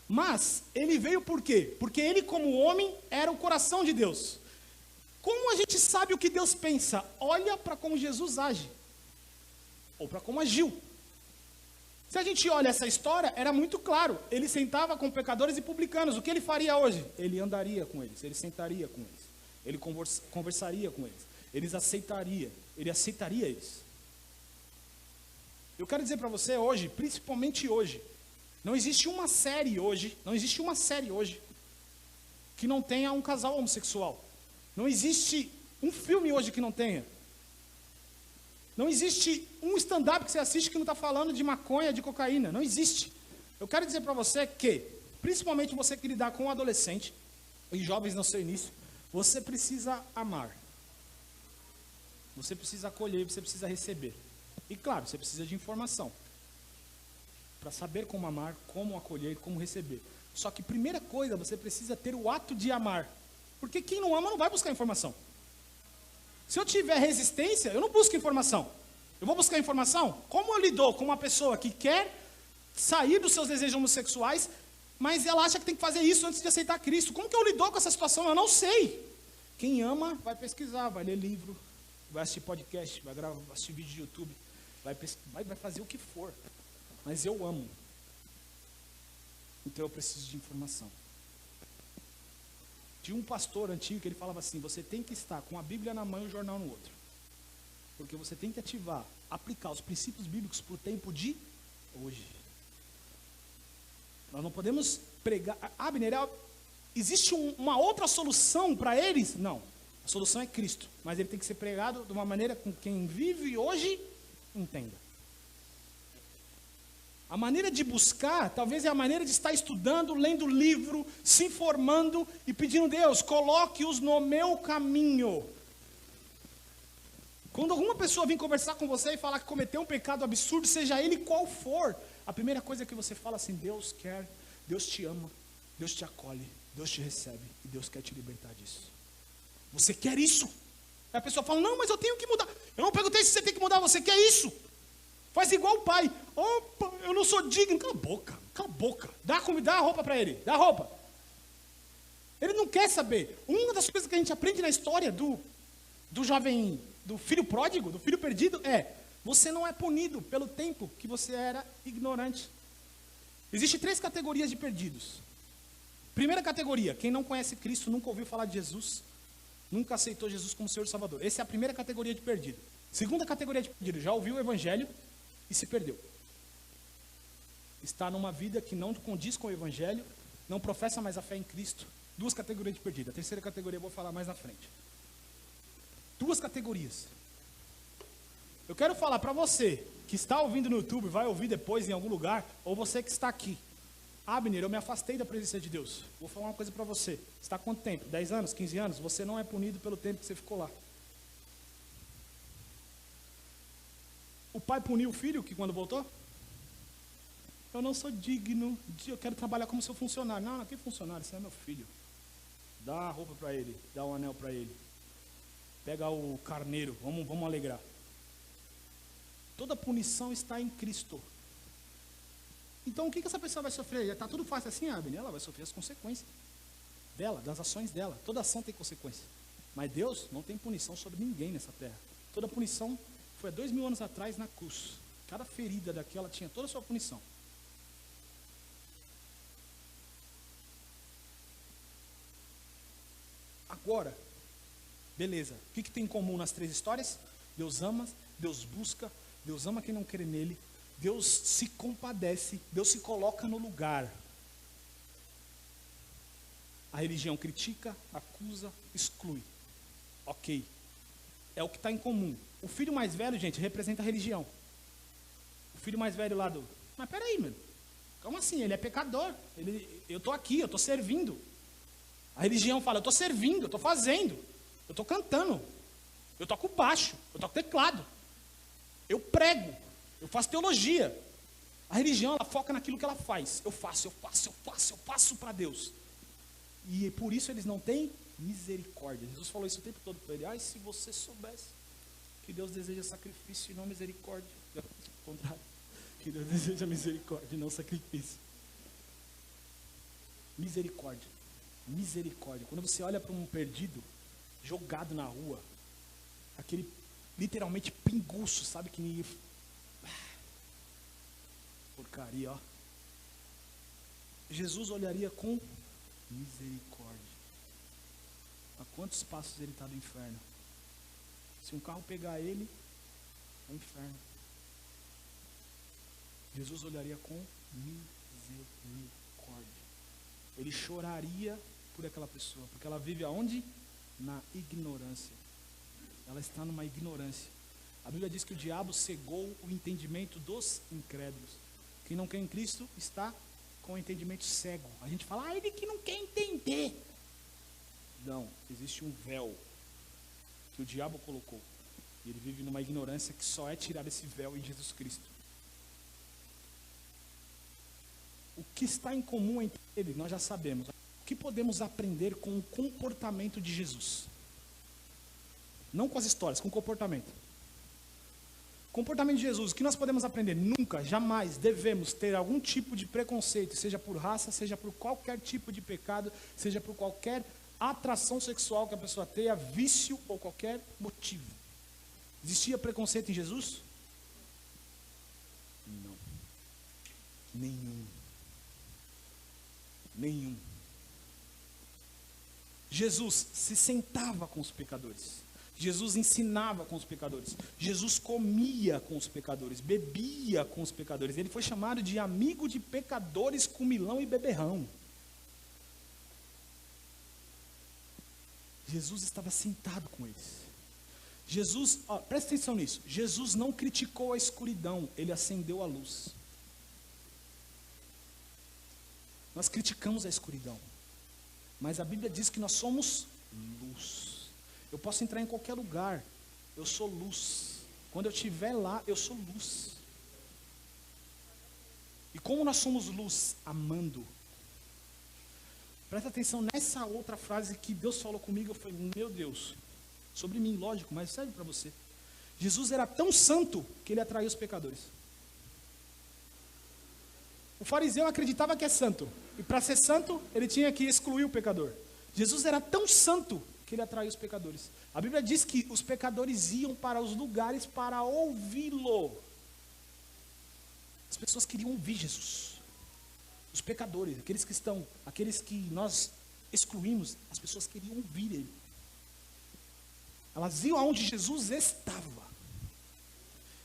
Mas ele veio por quê? Porque ele, como homem, era o coração de Deus. Como a gente sabe o que Deus pensa? Olha para como Jesus age. Ou para como agiu. Se a gente olha essa história, era muito claro. Ele sentava com pecadores e publicanos. O que ele faria hoje? Ele andaria com eles, ele sentaria com eles. Ele conversaria com eles. Ele aceitaria eles. Eu quero dizer para você hoje, principalmente hoje, não existe uma série hoje que não tenha um casal homossexual. Não existe um filme hoje que não tenha. Não existe um stand-up que você assiste que não está falando de maconha, de cocaína. Não existe. Eu quero dizer para você que, principalmente você que lidar com um adolescente e jovens no seu início, você precisa amar. Você precisa acolher, você precisa receber. E claro, você precisa de informação. Para saber como amar, como acolher, como receber. Só que primeira coisa, você precisa ter o ato de amar. Porque quem não ama não vai buscar informação. Se eu tiver resistência, eu não busco informação. Eu vou buscar informação? Como eu lido com uma pessoa que quer sair dos seus desejos homossexuais, mas ela acha que tem que fazer isso antes de aceitar Cristo? Como que eu lido com essa situação? Eu não sei. Quem ama vai pesquisar, vai ler livro, vai assistir podcast, vai assistir vídeo de YouTube, vai fazer o que for. Mas eu amo. Então eu preciso de informação. Tinha um pastor antigo que ele falava assim, você tem que estar com a Bíblia na mão e o jornal no outro. Porque você tem que aplicar os princípios bíblicos para o tempo de hoje. Nós não podemos pregar. Abner, existe uma outra solução para eles? Não. A solução é Cristo. Mas ele tem que ser pregado de uma maneira com quem vive hoje entenda. A maneira de buscar, talvez é a maneira de estar estudando, lendo livro, se informando e pedindo, Deus, coloque-os no meu caminho. Quando alguma pessoa vir conversar com você e falar que cometeu um pecado absurdo, seja ele qual for, a primeira coisa que você fala assim, Deus quer, Deus te ama, Deus te acolhe, Deus te recebe e Deus quer te libertar disso. Você quer isso? Aí a pessoa fala, não, mas eu tenho que mudar. Eu não perguntei se você tem que mudar, você quer isso? Faz igual o pai. Opa, eu não sou digno. Cala a boca, cala a boca. Dá a roupa para ele, dá a roupa. Ele não quer saber. Uma das coisas que a gente aprende na história do jovem, do filho pródigo, do filho perdido, você não é punido pelo tempo que você era ignorante. Existem 3 categorias de perdidos. Primeira categoria, quem não conhece Cristo, nunca ouviu falar de Jesus, nunca aceitou Jesus como Senhor e Salvador. Essa é a primeira categoria de perdido. Segunda categoria de perdido, já ouviu o Evangelho e se perdeu. Está numa vida que não condiz com o Evangelho, não professa mais a fé em Cristo. 2 categorias de perdido. A terceira categoria eu vou falar mais na frente. 2 categorias. Eu quero falar para você que está ouvindo no YouTube, vai ouvir depois em algum lugar, ou você que está aqui. Abner, eu me afastei da presença de Deus. Vou falar uma coisa para você. Você está há quanto tempo? 10 anos? 15 anos? Você não é punido pelo tempo que você ficou lá. O pai puniu o filho que quando voltou? Eu não sou digno, eu quero trabalhar como seu funcionário. Não, que funcionário? Você é meu filho. Dá a roupa para ele, dá o anel para ele. Pega o carneiro, vamos alegrar. Toda punição está em Cristo. Então o que essa pessoa vai sofrer? Está tudo fácil assim, Abner? Ela vai sofrer as consequências dela, das ações dela. Toda ação tem consequência. Mas Deus não tem punição sobre ninguém nessa terra. Toda punição foi há 2000 anos atrás na cruz. Cada ferida daquela tinha toda a sua punição. Agora, beleza, o que tem em comum nas 3 histórias? Deus ama, Deus busca, Deus ama quem não crê nele, Deus se compadece, Deus se coloca no lugar. A religião critica, acusa, exclui. Ok, é o que está em comum. O filho mais velho, gente, representa a religião. O filho mais velho lá do... Mas peraí, mano, como assim? Ele é pecador, eu estou aqui, eu estou servindo. A religião fala, eu estou servindo, eu estou fazendo, eu estou cantando, eu toco baixo, eu toco teclado, eu prego, eu faço teologia. A religião, ela foca naquilo que ela faz. Eu faço para Deus. E por isso eles não têm misericórdia. Jesus falou isso o tempo todo para ele. Ai, se você soubesse que Deus deseja sacrifício e não misericórdia. Ao contrário, que Deus deseja misericórdia e não sacrifício. Misericórdia. Misericórdia. Quando você olha para um perdido jogado na rua, aquele literalmente pinguço, sabe, que ninguém... porcaria, ó. Jesus olharia com misericórdia. A quantos passos ele está do inferno? Se um carro pegar ele, é o inferno. Jesus olharia com misericórdia. Ele choraria por aquela pessoa, porque ela vive aonde? Na ignorância. Ela está numa ignorância. A Bíblia diz que o diabo cegou o entendimento dos incrédulos. Quem não quer em Cristo está com o entendimento cego. A gente fala, ele que não quer entender. Não, existe um véu que o diabo colocou. E ele vive numa ignorância que só é tirar esse véu em Jesus Cristo. O que está em comum entre eles, nós já sabemos. O que podemos aprender com o comportamento de Jesus? Não com as histórias, com o comportamento. Comportamento de Jesus, o que nós podemos aprender? Nunca, jamais devemos ter algum tipo de preconceito, seja por raça, seja por qualquer tipo de pecado, seja por qualquer atração sexual que a pessoa tenha, vício ou qualquer motivo. Existia preconceito em Jesus? Não. Nenhum. Jesus se sentava com os pecadores. Jesus ensinava com os pecadores. Jesus comia com os pecadores, bebia com os pecadores. Ele foi chamado de amigo de pecadores, comilão e beberrão. Jesus estava sentado com eles. Jesus, presta atenção nisso. Jesus não criticou a escuridão, ele acendeu a luz. Nós criticamos a escuridão, mas a Bíblia diz que nós somos luz. Eu posso entrar em qualquer lugar, eu sou luz. Quando eu estiver lá, eu sou luz. E como nós somos luz? Amando. Presta atenção nessa outra frase que Deus falou comigo. Eu falei, meu Deus, sobre mim, lógico, mas serve para você. Jesus era tão santo que ele atraía os pecadores. O fariseu acreditava que é santo. E para ser santo, ele tinha que excluir o pecador. Jesus era tão santo que ele atraía os pecadores. A Bíblia diz que os pecadores iam para os lugares para ouvi-lo. As pessoas queriam ouvir Jesus. Os pecadores, aqueles que nós excluímos, as pessoas queriam ouvir ele. Elas iam aonde Jesus estava.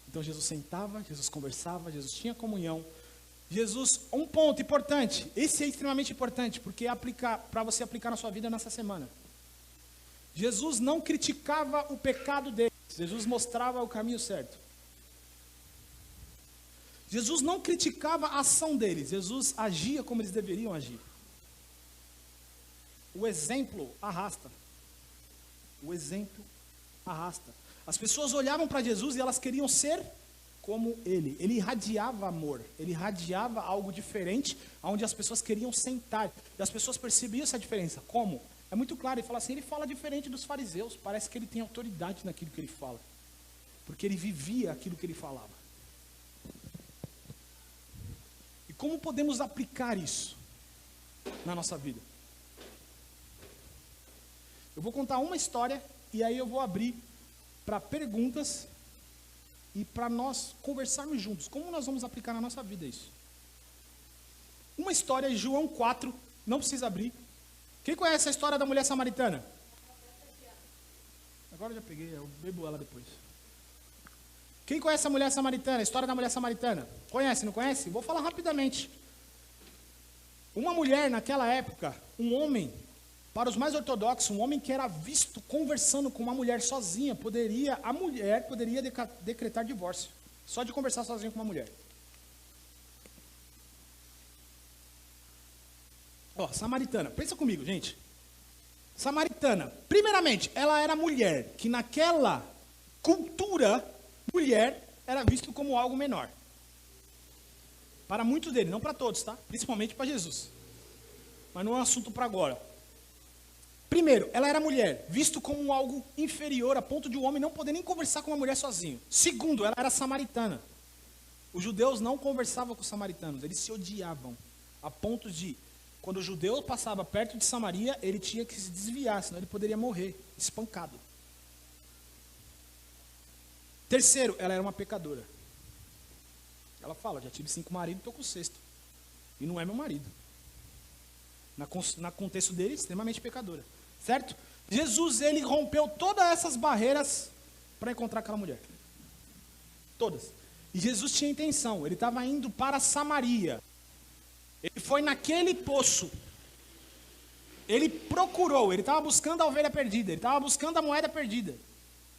Então Jesus sentava, Jesus conversava, Jesus tinha comunhão. Jesus, um ponto importante, esse é extremamente importante, porque para você aplicar na sua vida nessa semana. Jesus não criticava o pecado deles, Jesus mostrava o caminho certo. Jesus não criticava a ação deles, Jesus agia como eles deveriam agir. O exemplo arrasta. O exemplo arrasta. As pessoas olhavam para Jesus e elas queriam ser como ele. Ele irradiava amor, ele irradiava algo diferente, onde as pessoas queriam sentar. E as pessoas percebiam essa diferença. Como? É muito claro, ele fala assim, ele fala diferente dos fariseus, parece que ele tem autoridade naquilo que ele fala. Porque ele vivia aquilo que ele falava. E como podemos aplicar isso na nossa vida? Eu vou contar uma história e aí eu vou abrir para perguntas e para nós conversarmos juntos. Como nós vamos aplicar na nossa vida isso? Uma história de João 4, não precisa abrir. Quem conhece a história da mulher samaritana? Agora eu já peguei, eu bebo ela depois. Quem conhece a mulher samaritana? A história da mulher samaritana? Conhece, não conhece? Vou falar rapidamente. Uma mulher naquela época, um homem, para os mais ortodoxos, um homem que era visto conversando com uma mulher sozinha, a mulher poderia decretar divórcio, só de conversar sozinho com uma mulher. Samaritana, pensa comigo, gente. Samaritana, primeiramente, ela era mulher, que naquela cultura, mulher era visto como algo menor. Para muitos deles, não para todos, tá? Principalmente para Jesus. Mas não é um assunto para agora. Primeiro, ela era mulher, visto como algo inferior, a ponto de um homem não poder nem conversar com uma mulher sozinho. Segundo, ela era samaritana. Os judeus não conversavam com os samaritanos, eles se odiavam. A ponto de, quando o judeu passava perto de Samaria, ele tinha que se desviar, senão ele poderia morrer, espancado. Terceiro, ela era uma pecadora. Ela fala, já tive 5 maridos, estou com o 6º. E não é meu marido. Na contexto dele, extremamente pecadora. Certo? Jesus, ele rompeu todas essas barreiras para encontrar aquela mulher. Todas. E Jesus tinha intenção, ele estava indo para Samaria. Ele foi naquele poço. Ele procurou, ele estava buscando a ovelha perdida, ele estava buscando a moeda perdida.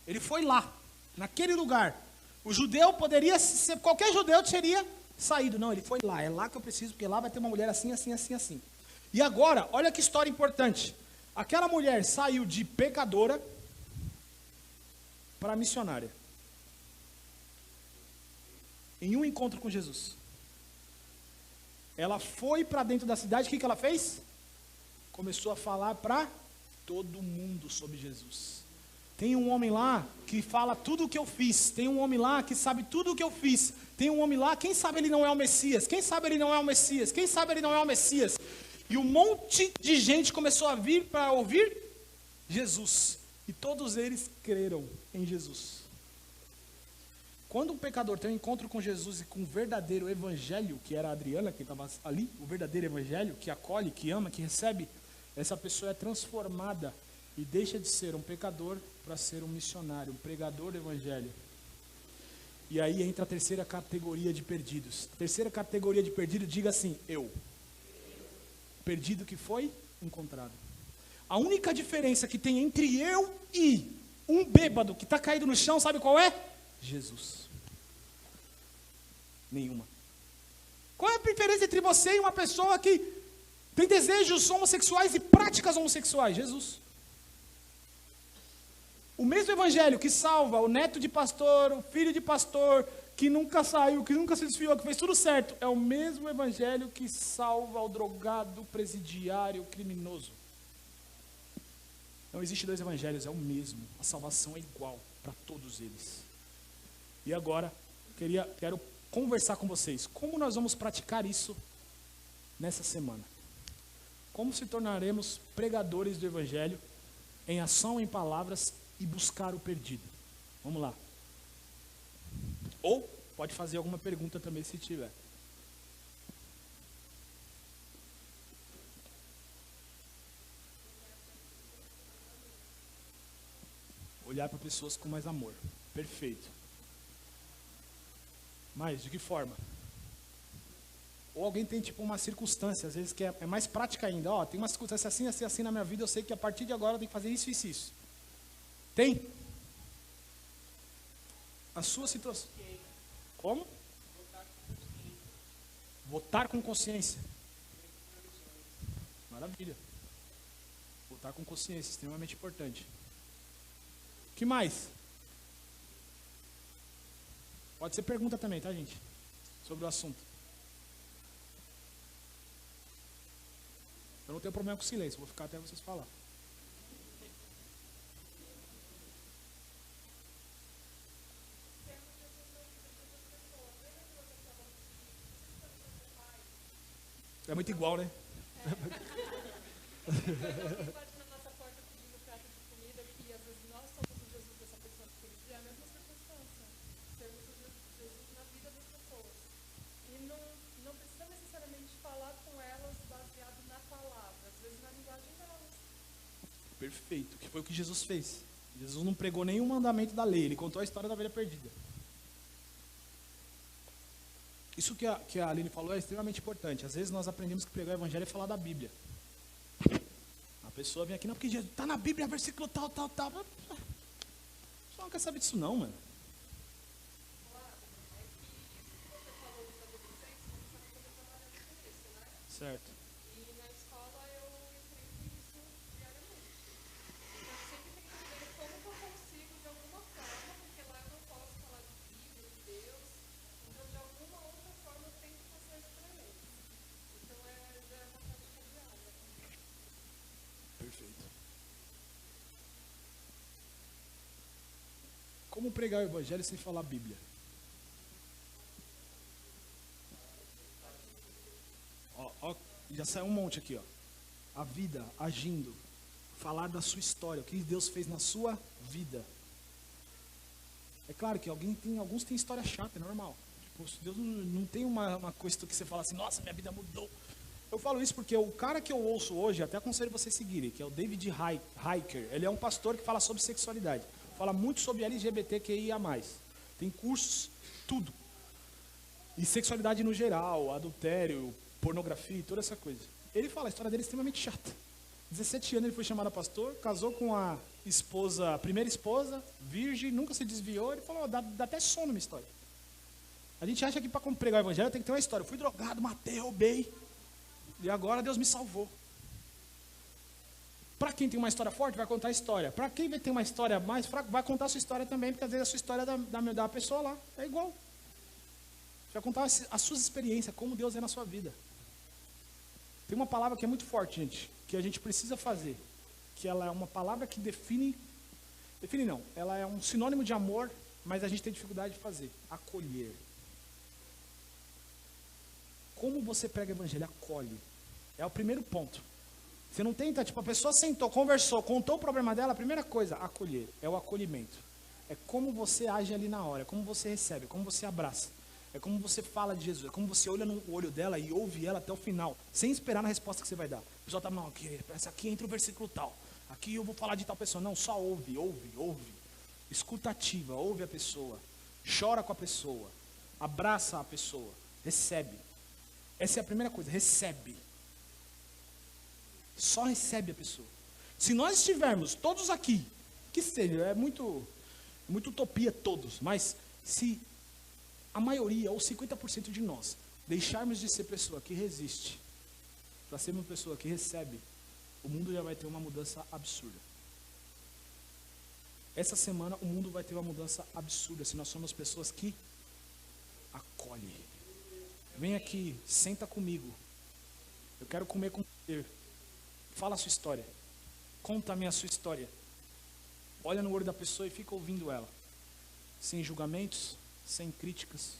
Ele foi lá, naquele lugar. O judeu poderia ser, qualquer judeu teria saído. Não, ele foi lá, é lá que eu preciso, porque lá vai ter uma mulher assim, assim, assim, assim. E agora, olha que história importante. Aquela mulher saiu de pecadora para missionária. Em um encontro com Jesus. Ela foi para dentro da cidade, o que ela fez? Começou a falar para todo mundo sobre Jesus. Tem um homem lá que fala tudo o que eu fiz. Tem um homem lá que sabe tudo o que eu fiz. Tem um homem lá, quem sabe ele não é o Messias? Quem sabe ele não é o Messias? Quem sabe ele não é o Messias? E um monte de gente começou a vir para ouvir Jesus. E todos eles creram em Jesus. Quando um pecador tem um encontro com Jesus e com o verdadeiro evangelho, que era a Adriana, que estava ali, o verdadeiro evangelho, que acolhe, que ama, que recebe, essa pessoa é transformada e deixa de ser um pecador para ser um missionário, um pregador do evangelho. E aí entra a terceira categoria de perdidos. A terceira categoria de perdido, diga assim, eu. Perdido que foi encontrado. A única diferença que tem entre eu e um bêbado que está caído no chão, sabe qual é? Jesus. Nenhuma. Qual é a diferença entre você e uma pessoa que tem desejos homossexuais e práticas homossexuais? Jesus. O mesmo evangelho que salva o neto de pastor, o filho de pastor, que nunca saiu, que nunca se desfiou, que fez tudo certo. É o mesmo evangelho que salva o drogado, o presidiário, o criminoso. Não existe dois evangelhos, é o mesmo. A salvação é igual para todos eles. E agora, quero conversar com vocês. Como nós vamos praticar isso nessa semana? Como se tornaremos pregadores do evangelho em ação, em palavras e buscar o perdido? Vamos lá. Ou pode fazer alguma pergunta também se tiver. Olhar para pessoas com mais amor. Perfeito. Mas de que forma? Ou alguém tem tipo uma circunstância, às vezes que é mais prática ainda. Ó, tem uma circunstância assim, assim, assim na minha vida, eu sei que a partir de agora eu tenho que fazer isso, isso, isso. Tem? A sua situação. Como? Votar com consciência. Maravilha. Votar com consciência, extremamente importante. O que mais? Pode ser pergunta também, tá, gente? Sobre o assunto. Eu não tenho problema com silêncio, vou ficar até vocês falar. É muito igual, né? Perfeito, que foi o que Jesus fez. Jesus não pregou nenhum mandamento da lei, ele contou a história da ovelha perdida. Isso que a Aline falou é extremamente importante. Às vezes nós aprendemos que pregar o evangelho é falar da Bíblia. A pessoa vem aqui, não, porque Jesus está na Bíblia, versículo tal, tal, tal. Só não quer saber disso não, mano. Certo. Perfeito. Como pregar o evangelho sem falar a Bíblia? Ó, já saiu um monte aqui, ó. A vida, agindo, falar da sua história, o que Deus fez na sua vida. É claro que alguns têm história chata, é normal. Tipo, Deus não tem uma coisa que você fala assim, nossa, minha vida mudou. Eu falo isso porque o cara que eu ouço hoje, até aconselho vocês a seguirem, que é o David Hiker. Ele é um pastor que fala sobre sexualidade. Fala muito sobre LGBTQIA+. Tem cursos, tudo. E sexualidade no geral, adultério, pornografia, toda essa coisa. Ele fala, a história dele é extremamente chata. 17 anos ele foi chamado a pastor, casou com a primeira esposa, virgem, nunca se desviou. Ele falou, dá até sono minha história. A gente acha que para pregar o evangelho tem que ter uma história. Eu fui drogado, matei, roubei. E agora Deus me salvou. Para quem tem uma história forte, vai contar a história. Para quem vai ter uma história mais fraca, vai contar a sua história também, porque às vezes a sua história é da pessoa lá. É igual. Você vai contar as suas experiências, como Deus é na sua vida. Tem uma palavra que é muito forte, gente, que a gente precisa fazer. Que ela é uma palavra que define não, ela é um sinônimo de amor, mas a gente tem dificuldade de fazer. Acolher. Como você prega o evangelho? Acolhe. É o primeiro ponto. Você não tenta, tipo, a pessoa sentou, conversou, contou o problema dela, a primeira coisa, acolher. É o acolhimento. É como você age ali na hora, é como você recebe, é como você abraça. É como você fala de Jesus, é como você olha no olho dela e ouve ela até o final, sem esperar na resposta que você vai dar. O pessoal tá, não, aqui entra o versículo tal, aqui eu vou falar de tal pessoa. Não, só ouve. Escuta ativa, ouve a pessoa, chora com a pessoa, abraça a pessoa, recebe. Essa é a primeira coisa, recebe. Só recebe a pessoa. Se nós estivermos todos aqui, que seja, é muito utopia todos, mas se a maioria, ou 50% de nós, deixarmos de ser pessoa que resiste, para ser uma pessoa que recebe, o mundo já vai ter uma mudança absurda. Essa semana o mundo vai ter uma mudança absurda, se nós somos pessoas que acolhe. Vem aqui, senta comigo. Eu quero comer com você. Fala a sua história. Conta-me a sua história. Olha no olho da pessoa e fica ouvindo ela. Sem julgamentos, sem críticas,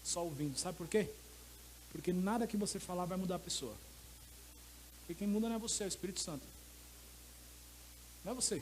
só ouvindo. Sabe por quê? Porque nada que você falar vai mudar a pessoa. Porque quem muda não é você, é o Espírito Santo. Não é você.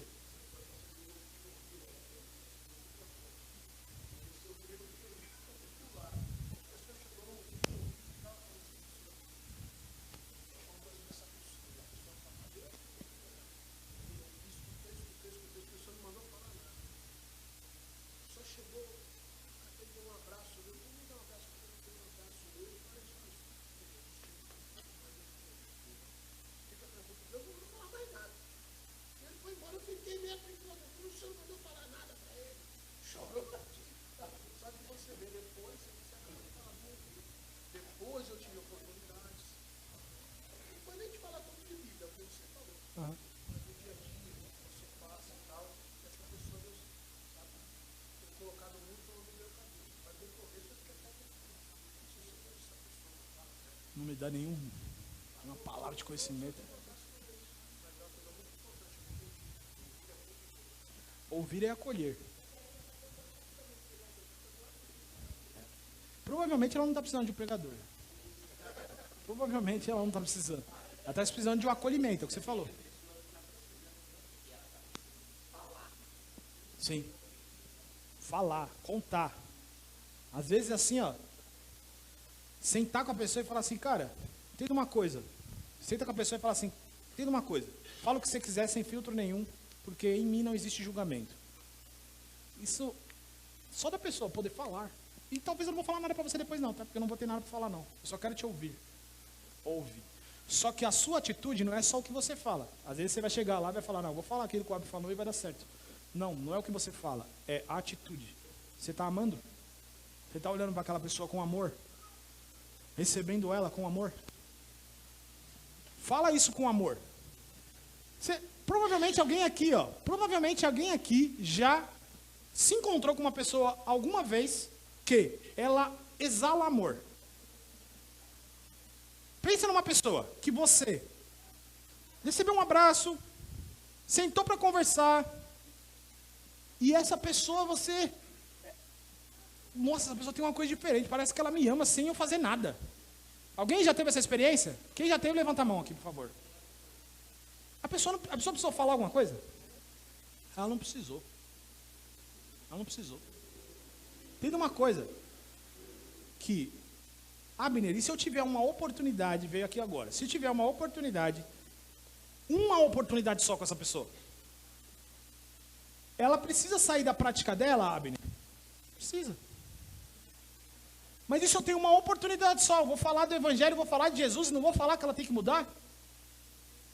Não me dá nenhuma palavra de conhecimento. Ouvir é acolher. Provavelmente ela não está precisando de um pregador. Provavelmente ela não está precisando. Ela está precisando de um acolhimento, é o que você falou. Sim. Falar, contar. Às vezes é assim, ó. Sentar com a pessoa e falar assim, cara, entenda uma coisa. Senta com a pessoa e fala assim, entenda uma coisa. Fala o que você quiser sem filtro nenhum, porque em mim não existe julgamento. Isso, só da pessoa poder falar. E talvez eu não vou falar nada para você depois não, tá? Porque eu não vou ter nada para falar não. Eu só quero te ouvir. Ouve. Só que a sua atitude não é só o que você fala. Às vezes você vai chegar lá e vai falar, não, eu vou falar aquilo que o Abel falou e vai dar certo. Não, não é o que você fala, é a atitude. Você está amando? Você está olhando para aquela pessoa com amor? Recebendo ela com amor? Fala isso com amor. Provavelmente alguém aqui, ó, provavelmente alguém aqui já se encontrou com uma pessoa alguma vez que ela exala amor. Pensa numa pessoa que você recebeu um abraço, sentou para conversar, e essa pessoa nossa, essa pessoa tem uma coisa diferente, parece que ela me ama sem eu fazer nada. Alguém já teve essa experiência? Quem já teve, levanta a mão aqui, por favor. A pessoa precisou falar alguma coisa? Ela não precisou. Ela não precisou. Entenda uma coisa, que, Abner, e se eu tiver uma oportunidade, veio aqui agora, se eu tiver uma oportunidade só com essa pessoa, ela precisa sair da prática dela, Abner? Precisa. Mas e se eu tenho uma oportunidade só? Eu vou falar do Evangelho, vou falar de Jesus e não vou falar que ela tem que mudar?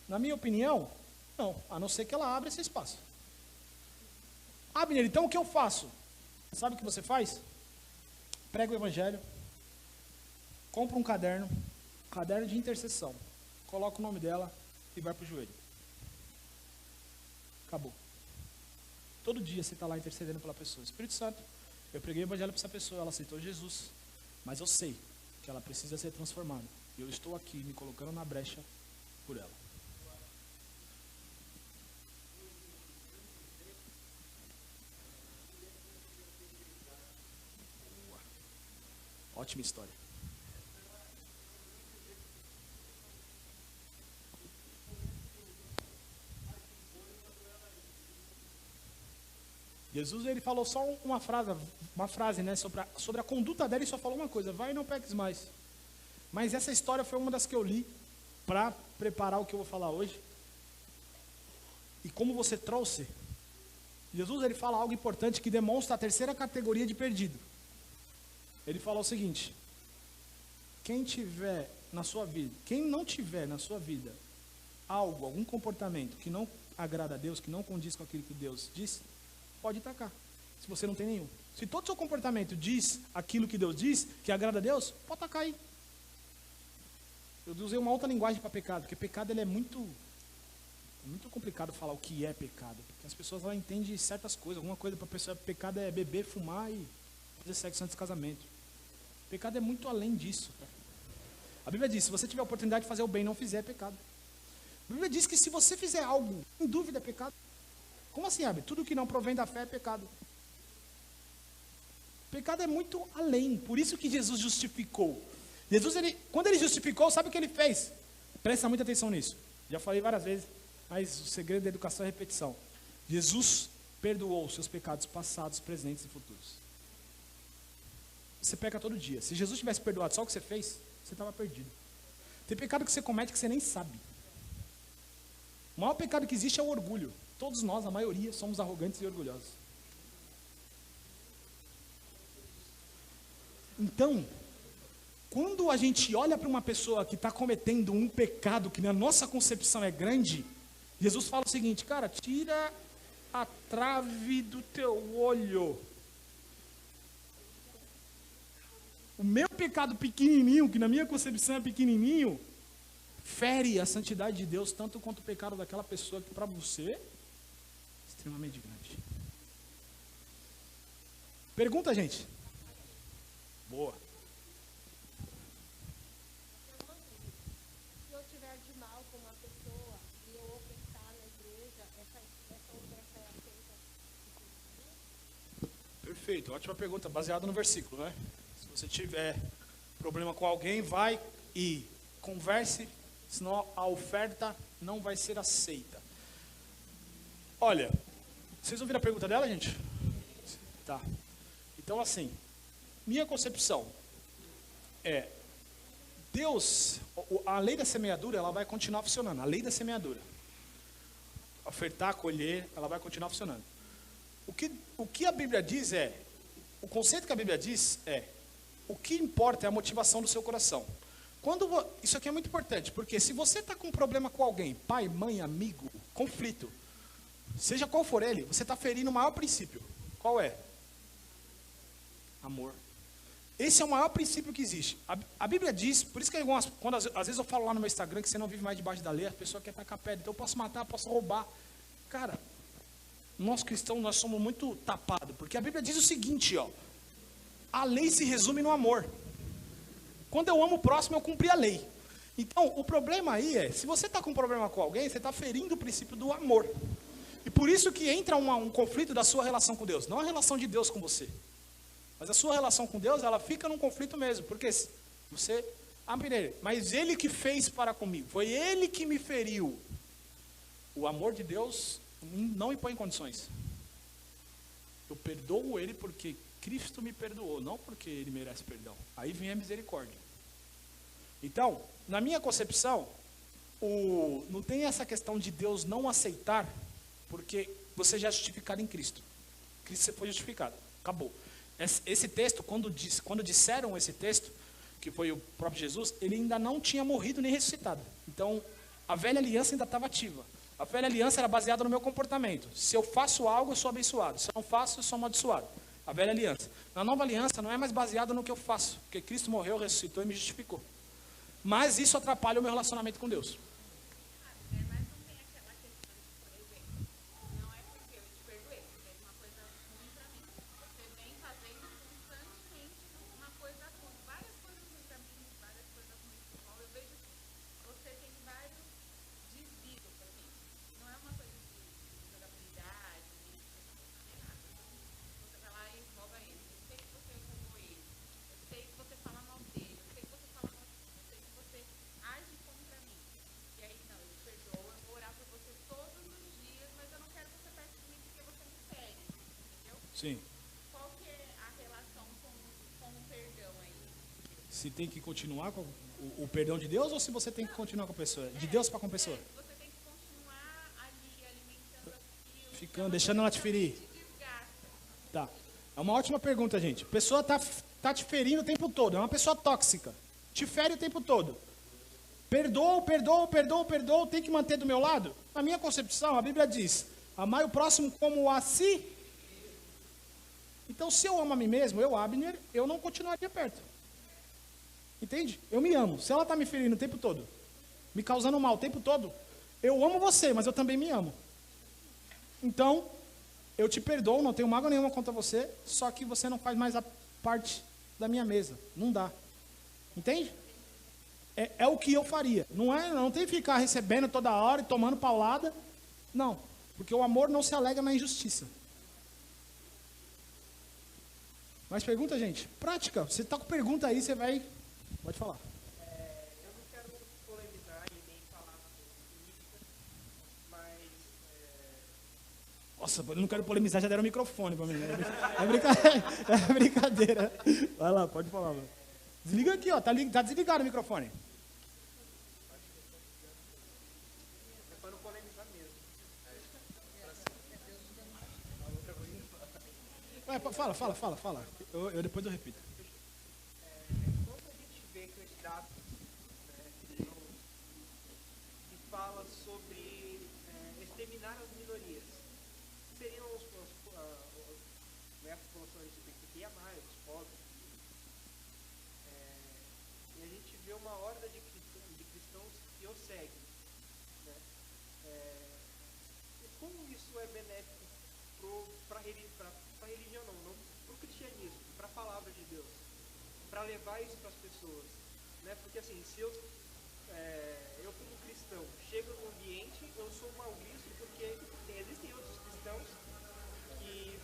Na minha opinião, não. A não ser que ela abra esse espaço. Abner, então o que eu faço? Sabe o que você faz? Prega o Evangelho, compra um caderno de intercessão, coloca o nome dela e vai para o joelho. Acabou. Todo dia você está lá intercedendo pela pessoa. Espírito Santo, eu preguei o Evangelho para essa pessoa, ela aceitou Jesus. Mas eu sei que ela precisa ser transformada. E eu estou aqui me colocando na brecha por ela. Ótima história. Jesus, ele falou só uma frase, né, sobre a conduta dela, e só falou uma coisa: vai e não peques mais. Mas essa história foi uma das que eu li para preparar o que eu vou falar hoje. E como você trouxe, Jesus, ele fala algo importante que demonstra a terceira categoria de perdido. Ele fala o seguinte: quem não tiver na sua vida algum comportamento que não agrada a Deus, que não condiz com aquilo que Deus diz, pode tacar, se você não tem nenhum. Se todo o seu comportamento diz aquilo que Deus diz, que agrada a Deus, pode tacar aí. Eu usei uma outra linguagem para pecado, porque pecado ele é muito complicado falar o que é pecado, porque as pessoas lá entendem certas coisas. Alguma coisa para a pessoa, pecado é beber, fumar e fazer sexo antes do casamento. Pecado é muito além disso. A Bíblia diz, se você tiver a oportunidade de fazer o bem e não fizer, é pecado. A Bíblia diz que se você fizer algo, em dúvida é pecado. Como assim, Abel? Tudo que não provém da fé é pecado. Pecado é muito além. Por isso que Jesus justificou. Jesus, quando ele justificou, sabe o que ele fez? Presta muita atenção nisso. Já falei várias vezes, mas o segredo da educação é repetição. Jesus perdoou os seus pecados passados, presentes e futuros. Você peca todo dia. Se Jesus tivesse perdoado só o que você fez, você estava perdido. Tem pecado que você comete que você nem sabe. O maior pecado que existe é o orgulho. Todos nós, a maioria, somos arrogantes e orgulhosos. Então, quando a gente olha para uma pessoa que está cometendo um pecado que na nossa concepção é grande, Jesus fala o seguinte, cara, tira a trave do teu olho. O meu pecado pequenininho, que na minha concepção é pequenininho, fere a santidade de Deus tanto quanto o pecado daquela pessoa que para você é extremamente grande. Pergunta, gente. Boa. Se eu tiver de mal com uma pessoa e eu ofertar na igreja, essa oferta é aceita? Perfeito, ótima pergunta, baseada no versículo, né? Se você tiver problema com alguém, vai e converse, senão a oferta não vai ser aceita. Olha, vocês ouviram a pergunta dela, gente? Tá. Então, assim, minha concepção é, Deus, a lei da semeadura, ela vai continuar funcionando, a lei da semeadura. Ofertar, colher, ela vai continuar funcionando. O que a Bíblia diz é, o conceito que a Bíblia diz é, o que importa é a motivação do seu coração. Isso aqui é muito importante, porque se você está com um problema com alguém, pai, mãe, amigo, conflito, seja qual for ele, você está ferindo o maior princípio. Qual é? Amor. Esse é o maior princípio que existe. A Bíblia diz, por isso que quando às vezes eu falo lá no meu Instagram que você não vive mais debaixo da lei, a pessoa quer tacar pedra, então eu posso matar, posso roubar. Cara, nós cristãos, nós somos muito tapados, porque a Bíblia diz o seguinte, ó, a lei se resume no amor. Quando eu amo o próximo, eu cumpri a lei. Então, o problema aí é, se você está com um problema com alguém, você está ferindo o princípio do amor. E por isso que entra um conflito da sua relação com Deus, não a relação de Deus com você. Mas a sua relação com Deus, ela fica num conflito mesmo, porque você, mas Ele que fez para comigo, foi Ele que me feriu. O amor de Deus não me põe em condições. Eu perdoo Ele porque Cristo me perdoou, não porque Ele merece perdão. Aí vem a misericórdia. Então, na minha concepção, não tem essa questão de Deus não aceitar, porque você já é justificado em Cristo. Cristo você foi justificado, acabou. Esse texto, quando disseram esse texto, que foi o próprio Jesus, ele ainda não tinha morrido nem ressuscitado. Então, a velha aliança ainda estava ativa. A velha aliança era baseada no meu comportamento. Se eu faço algo, eu sou abençoado. Se eu não faço, eu sou amaldiçoado. A velha aliança. Na nova aliança não é mais baseada no que eu faço, porque Cristo morreu, ressuscitou e me justificou. Mas isso atrapalha o meu relacionamento com Deus. Sim. Qual que é a relação com o perdão aí? Se tem que continuar com o perdão de Deus ou se você tem que continuar com a pessoa? De Deus para com a pessoa? Você tem que continuar ali alimentando aquilo. Ficando, deixando ela te ferir. Tá. É uma ótima pergunta, gente. A pessoa tá te ferindo o tempo todo. É uma pessoa tóxica. Te fere o tempo todo. Perdoa, tem que manter do meu lado? Na minha concepção, a Bíblia diz, amai o próximo como a si. Então, se eu amo a mim mesmo, Abner, eu não continuaria perto. Entende? Eu me amo. Se ela está me ferindo o tempo todo, me causando mal o tempo todo, eu amo você, mas eu também me amo. Então, eu te perdoo, não tenho mágoa nenhuma contra você, só que você não faz mais a parte da minha mesa. Não dá. Entende? É o que eu faria. Não tem que ficar recebendo toda hora e tomando paulada. Não. Porque o amor não se alega na injustiça. Mais pergunta, gente? Prática. Você está com pergunta aí, você vai... Pode falar. Eu não quero polemizar e nem falar política, mas... Nossa, eu não quero polemizar, já deram o microfone para mim. É brincadeira. Vai lá, pode falar. Mano. Desliga aqui, ó. Tá desligado o microfone. É para não polemizar mesmo. Fala. Depois eu repito. Quando a gente vê candidatos, que fala sobre exterminar as minorias, seriam as populações LGBTQIA+, os pobres, e a gente vê uma horda de cristãos que o seguem, né? E como isso é benéfico para a religião, não para o cristianismo, para a palavra de Deus, para levar isso para as pessoas, né? Porque assim, se eu como cristão chego num ambiente, eu sou mal visto porque existem outros cristãos que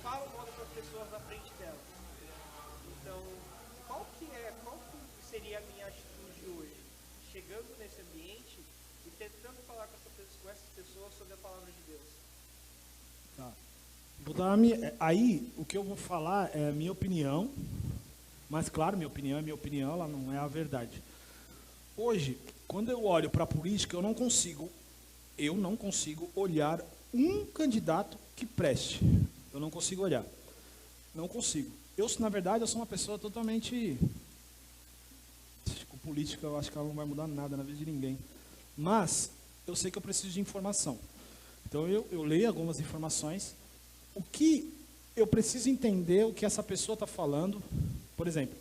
falam mal das pessoas na frente delas. Então, qual que seria a minha atitude hoje, chegando nesse ambiente e tentando falar com essas pessoas sobre a palavra de Deus? Tá. Aí, o que eu vou falar é a minha opinião, mas claro, minha opinião é minha opinião, ela não é a verdade. Hoje, quando eu olho para a política, eu não consigo olhar um candidato que preste. Eu não consigo olhar. Não consigo. Na verdade, eu sou uma pessoa totalmente... Com política, eu acho que ela não vai mudar nada na vida de ninguém. Mas, eu sei que eu preciso de informação. Então, eu leio algumas informações. O que eu preciso entender, o que essa pessoa está falando. Por exemplo,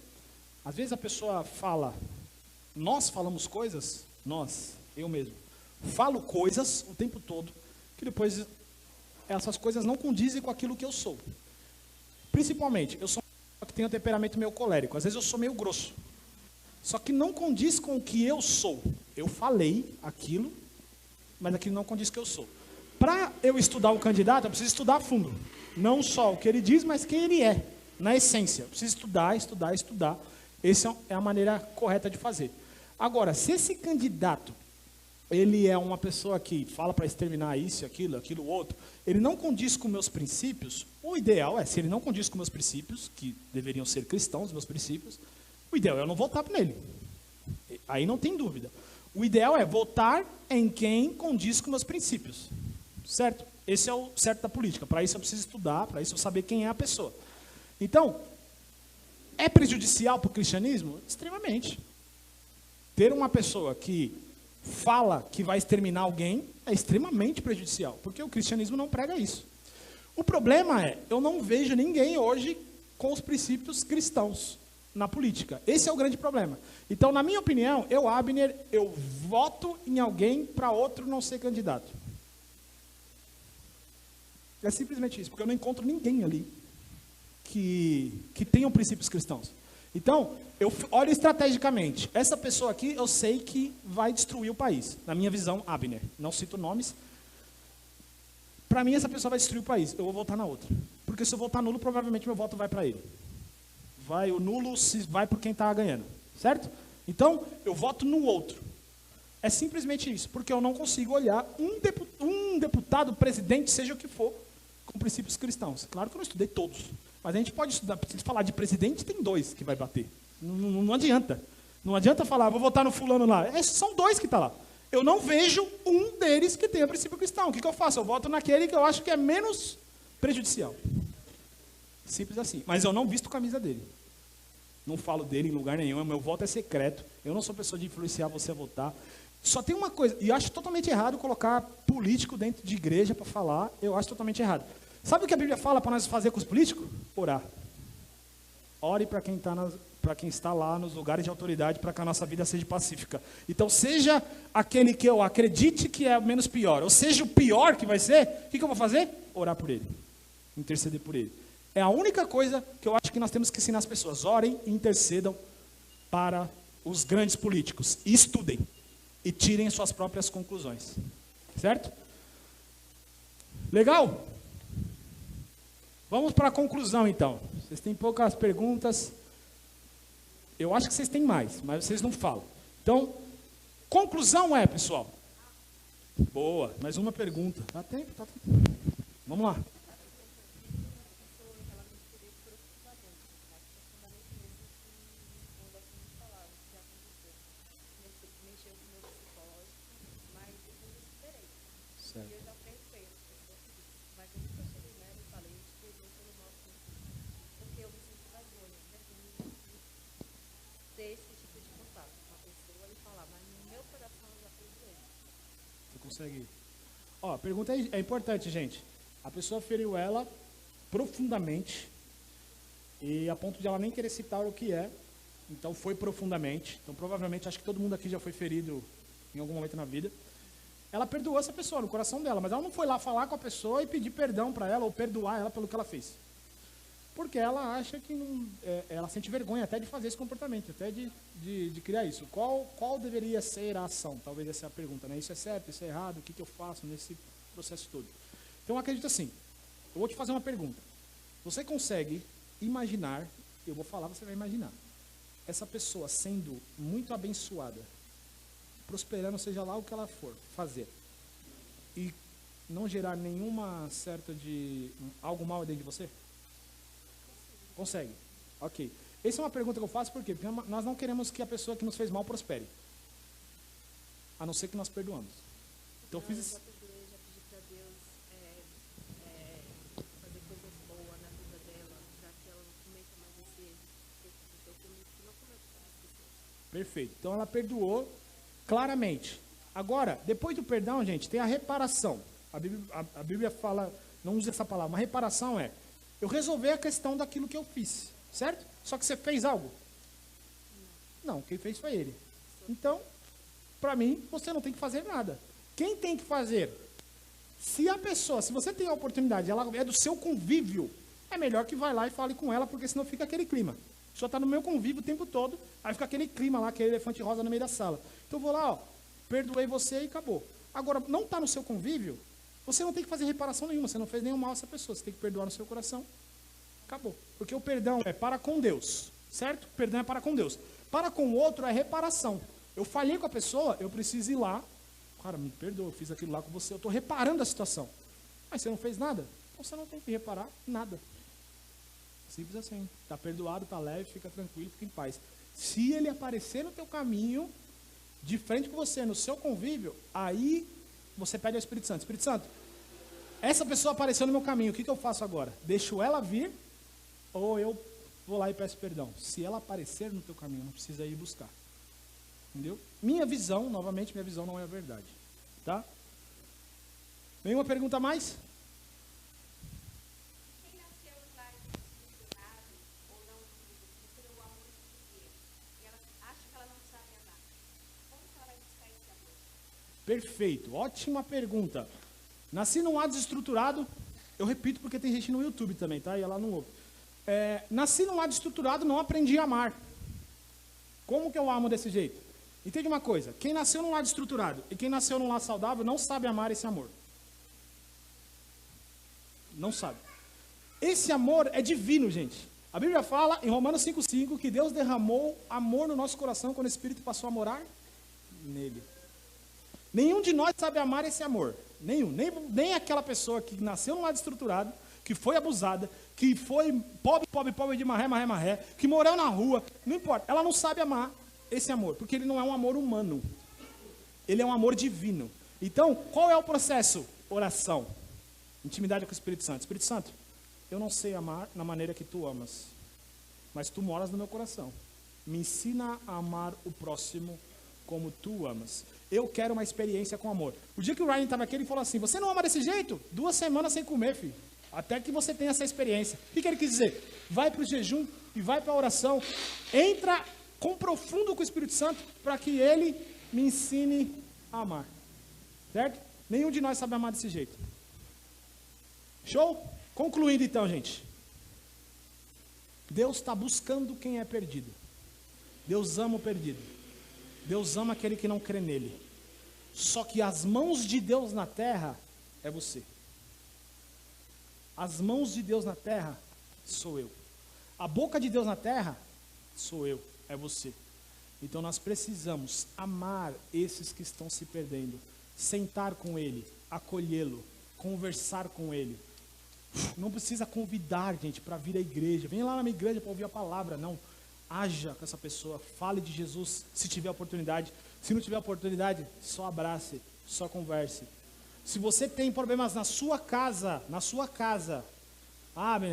às vezes a pessoa fala... Nós falamos coisas, eu mesmo, falo coisas o tempo todo, que depois essas coisas não condizem com aquilo que eu sou. Principalmente, eu sou uma pessoa que tem um temperamento meio colérico, às vezes eu sou meio grosso. Só que não condiz com o que eu sou. Eu falei aquilo, mas aquilo não condiz com o que eu sou. Para eu estudar um candidato, eu preciso estudar a fundo. Não só o que ele diz, mas quem ele é, na essência. Eu preciso estudar. Essa é a maneira correta de fazer. Agora, se esse candidato, ele é uma pessoa que fala para exterminar isso, aquilo, outro, ele não condiz com meus princípios, o ideal é, se ele não condiz com meus princípios, que deveriam ser cristãos, meus princípios, o ideal é eu não votar nele. Aí não tem dúvida. O ideal é votar em quem condiz com meus princípios. Certo? Esse é o certo da política. Para isso eu preciso estudar, para isso eu saber quem é a pessoa. Então, é prejudicial para o cristianismo? Extremamente. Ter uma pessoa que fala que vai exterminar alguém é extremamente prejudicial, porque o cristianismo não prega isso. O problema é, eu não vejo ninguém hoje com os princípios cristãos na política. Esse é o grande problema. Então, na minha opinião, Abner, eu voto em alguém para outro não ser candidato. É simplesmente isso, porque eu não encontro ninguém ali que tenham princípios cristãos. Então, eu olho estrategicamente. Essa pessoa aqui, eu sei que vai destruir o país. Na minha visão, Abner. Não cito nomes. Para mim, essa pessoa vai destruir o país. Eu vou votar na outra. Porque se eu votar nulo, provavelmente meu voto vai para ele. O nulo vai por quem está ganhando. Certo? Então, eu voto no outro. É simplesmente isso. Porque eu não consigo olhar um deputado, presidente, seja o que for, com princípios cristãos. Claro que eu não estudei todos. Mas a gente pode estudar, se falar de presidente, tem 2 que vai bater. Não adianta. Não adianta falar, vou votar no fulano lá. São 2 que estão lá. Eu não vejo um deles que tenha princípio cristão. O que eu faço? Eu voto naquele que eu acho que é menos prejudicial. Simples assim. Mas eu não visto camisa dele. Não falo dele em lugar nenhum. Meu voto é secreto. Eu não sou pessoa de influenciar você a votar. Só tem uma coisa, e eu acho totalmente errado colocar político dentro de igreja para falar. Eu acho totalmente errado. Sabe o que a Bíblia fala para nós fazer com os políticos? Orar. Ore para quem está lá nos lugares de autoridade, para que a nossa vida seja pacífica. Então, seja aquele que eu acredite que é o menos pior, ou seja o pior que vai ser, o que eu vou fazer? Orar por ele. Interceder por ele. É a única coisa que eu acho que nós temos que ensinar as pessoas. Orem e intercedam para os grandes políticos. E estudem. E tirem suas próprias conclusões. Certo? Legal? Vamos para a conclusão, então. Vocês têm poucas perguntas. Eu acho que vocês têm mais, mas vocês não falam. Então, conclusão é, pessoal. Boa, mais uma pergunta. Tá tempo, tá tempo. Vamos lá. Consegue. Ó, a pergunta é importante, gente. A pessoa feriu ela profundamente e a ponto de ela nem querer citar o que é. Então foi profundamente. Então provavelmente acho que todo mundo aqui já foi ferido em algum momento na vida. Ela perdoou essa pessoa no coração dela, mas ela não foi lá falar com a pessoa e pedir perdão para ela ou perdoar ela pelo que ela fez. Porque ela acha que não, ela sente vergonha até de fazer esse comportamento, até de criar isso. Qual deveria ser a ação? Talvez essa é a pergunta, né? Isso é certo, isso é errado, o que eu faço nesse processo todo? Então eu acredito assim, eu vou te fazer uma pergunta. Você consegue imaginar, eu vou falar, você vai imaginar, essa pessoa sendo muito abençoada, prosperando, seja lá o que ela for fazer, e não gerar nenhuma certa de algo mal dentro de você? Consegue. Ok. Essa é uma pergunta que eu faço por quê? Porque nós não queremos que a pessoa que nos fez mal prospere. A não ser que nós perdoamos. Então eu fiz isso. Já pedi para Deus fazer coisas boas na vida dela, para que ela não cometa mais esse erro. Eu que não cometa mais esse erro. Perfeito. Então ela perdoou claramente. Agora, depois do perdão, gente, tem a reparação. A Bíblia fala, não usa essa palavra, mas reparação é eu resolver a questão daquilo que eu fiz, certo? Só que você fez algo? Não, quem fez foi ele. Então, para mim, você não tem que fazer nada. Quem tem que fazer? Se você tem a oportunidade, ela é do seu convívio, é melhor que vá lá e fale com ela, porque senão fica aquele clima. A pessoa está no meu convívio o tempo todo, aí fica aquele clima lá, aquele elefante rosa no meio da sala. Então eu vou lá, perdoei você e acabou. Agora, não está no seu convívio, você não tem que fazer reparação nenhuma, você não fez nenhum mal a essa pessoa, você tem que perdoar no seu coração, acabou. Porque o perdão é para com Deus, certo? O perdão é para com Deus. Para com o outro é reparação. Eu falhei com a pessoa, eu preciso ir lá, cara, me perdoa, eu fiz aquilo lá com você, eu estou reparando a situação. Mas você não fez nada, então você não tem que reparar nada. Simples assim. Está perdoado, está leve, fica tranquilo, fica em paz. Se ele aparecer no teu caminho, de frente com você, no seu convívio, aí você pede ao Espírito Santo. Espírito Santo, essa pessoa apareceu no meu caminho, o que eu faço agora? Deixo ela vir ou eu vou lá e peço perdão? Se ela aparecer no teu caminho, não precisa ir buscar. Entendeu? Minha visão, novamente, minha visão não é a verdade. Tá? Nenhuma pergunta a mais? Quem nasceu em lar estruturado ou não recebeu o amor suficiente e ela acha que ela não sabe amar, como que ela vai buscar esse amor? Perfeito, ótima pergunta. Nasci num lar desestruturado, eu repito porque tem gente no YouTube também, tá? E ela não ouve. Nasci num lar desestruturado, não aprendi a amar. Como que eu amo desse jeito? Entende uma coisa, quem nasceu num lar desestruturado e quem nasceu num lar saudável não sabe amar esse amor. Não sabe. Esse amor é divino, gente. A Bíblia fala em Romanos 5,5 que Deus derramou amor no nosso coração quando o Espírito passou a morar nele. Nenhum de nós sabe amar esse amor. Nenhum. Nem aquela pessoa que nasceu num lar desestruturado, que foi abusada, que foi pobre de marré, que morou na rua. Não importa. Ela não sabe amar esse amor, porque ele não é um amor humano. Ele é um amor divino. Então, qual é o processo? Oração. Intimidade com o Espírito Santo. Espírito Santo, eu não sei amar na maneira que tu amas, mas tu moras no meu coração. Me ensina a amar o próximo como tu amas. Eu quero uma experiência com amor. O dia que o Ryan estava aqui, ele falou assim, você não ama desse jeito? 2 semanas sem comer, filho. Até que você tenha essa experiência. O que ele quis dizer? Vai para o jejum e vai para a oração. Entra com profundo com o Espírito Santo para que ele me ensine a amar. Certo? Nenhum de nós sabe amar desse jeito. Show? Concluindo então, gente. Deus está buscando quem é perdido. Deus ama o perdido. Deus ama aquele que não crê nele. Só que as mãos de Deus na terra é você. As mãos de Deus na terra sou eu. A boca de Deus na terra sou eu, é você. Então nós precisamos amar esses que estão se perdendo, sentar com ele, acolhê-lo, conversar com ele. Não precisa convidar, gente, para vir à igreja. Vem lá na minha igreja para ouvir a palavra. Não. Haja com essa pessoa, fale de Jesus se tiver oportunidade. Se não tiver oportunidade, só abrace, só converse. Se você tem problemas na sua casa,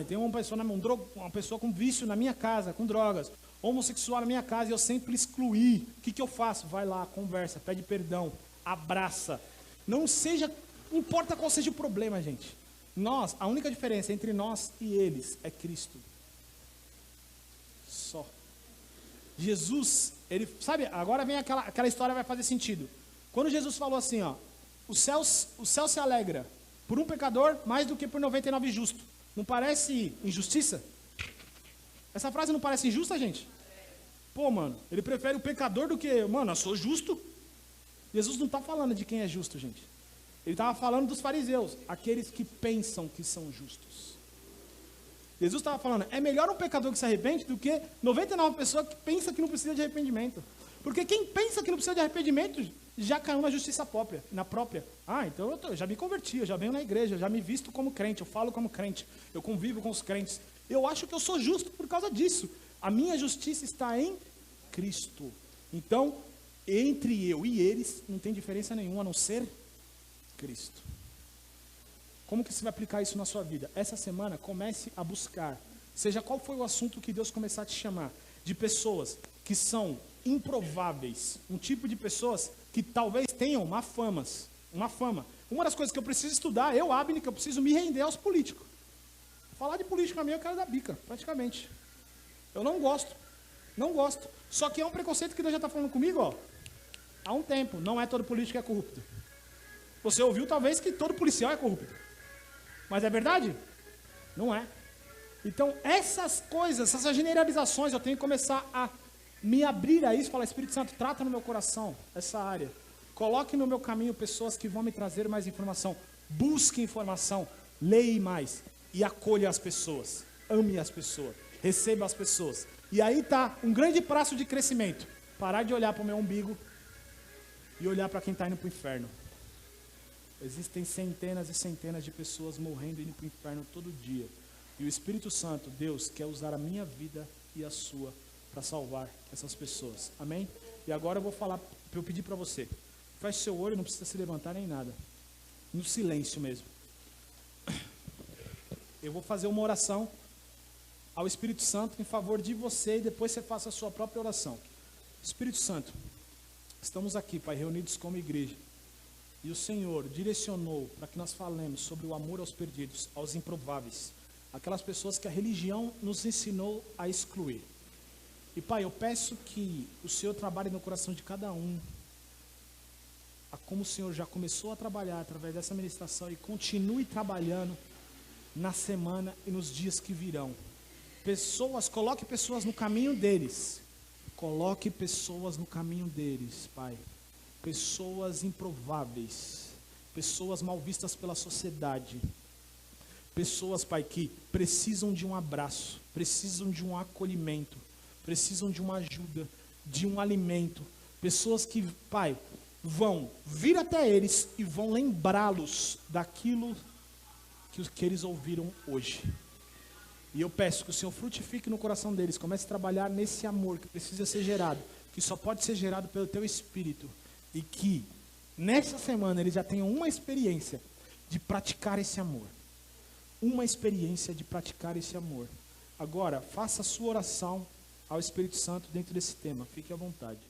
tem uma pessoa com vício na minha casa, com drogas, homossexual na minha casa, e eu sempre excluí. O que eu faço? Vai lá, conversa, pede perdão, abraça. Não importa qual seja o problema, gente. A única diferença entre nós e eles é Cristo. Só. Jesus, ele, sabe, agora vem aquela história, vai fazer sentido. Quando Jesus falou assim, o céu se alegra por um pecador mais do que por 99 justos. Não parece injustiça? Essa frase não parece injusta, gente? Pô, mano, ele prefere o pecador do que, eu sou justo. Jesus não está falando de quem é justo, gente. Ele estava falando dos fariseus, aqueles que pensam que são justos. Jesus estava falando, é melhor um pecador que se arrepende do que 99 pessoas que pensam que não precisa de arrependimento. Porque quem pensa que não precisa de arrependimento já caiu na justiça própria, então eu já me converti, eu já venho na igreja, eu já me visto como crente, eu falo como crente, eu convivo com os crentes. Eu acho que eu sou justo por causa disso. A minha justiça está em Cristo. Então, entre eu e eles, não tem diferença nenhuma a não ser Cristo. Como que você vai aplicar isso na sua vida? Essa semana, comece a buscar, seja qual foi o assunto que Deus começar a te chamar, de pessoas que são improváveis, um tipo de pessoas que talvez tenham uma fama. Uma das coisas que eu preciso estudar, Abner, que eu preciso me render aos políticos. Falar de política mesmo, eu quero dar bica, praticamente. Eu não gosto. Só que é um preconceito que Deus já está falando comigo, há um tempo. Não é todo político que é corrupto. Você ouviu talvez que todo policial é corrupto. Mas é verdade? Não é. Então, essas coisas, essas generalizações, eu tenho que começar a me abrir a isso, falar, Espírito Santo, trata no meu coração essa área. Coloque no meu caminho pessoas que vão me trazer mais informação. Busque informação, leia mais e acolha as pessoas. Ame as pessoas, receba as pessoas. E aí está um grande prazo de crescimento. Parar de olhar para o meu umbigo e olhar para quem está indo para o inferno. Existem centenas e centenas de pessoas morrendo e indo para o inferno todo dia. E o Espírito Santo, Deus, quer usar a minha vida e a sua para salvar essas pessoas. Amém? E agora eu vou falar, eu pedir para você. Feche seu olho, não precisa se levantar nem nada. No silêncio mesmo. Eu vou fazer uma oração ao Espírito Santo em favor de você e depois você faça a sua própria oração. Espírito Santo, estamos aqui, Pai, reunidos como igreja. E o Senhor direcionou para que nós falemos sobre o amor aos perdidos, aos improváveis, aquelas pessoas que a religião nos ensinou a excluir. E Pai, eu peço que o Senhor trabalhe no coração de cada um, como o Senhor já começou a trabalhar através dessa ministração e continue trabalhando na semana e nos dias que virão. Coloque pessoas no caminho deles. Coloque pessoas no caminho deles, Pai. Pessoas improváveis, pessoas mal vistas pela sociedade, pessoas, Pai, que precisam de um abraço, precisam de um acolhimento, precisam de uma ajuda, de um alimento, pessoas que, Pai, vão vir até eles e vão lembrá-los daquilo que eles ouviram hoje. E eu peço que o Senhor frutifique no coração deles, comece a trabalhar nesse amor que precisa ser gerado, que só pode ser gerado pelo Teu Espírito. E que, nessa semana, eles já tenham uma experiência de praticar esse amor. Uma experiência de praticar esse amor. Agora, faça a sua oração ao Espírito Santo dentro desse tema. Fique à vontade.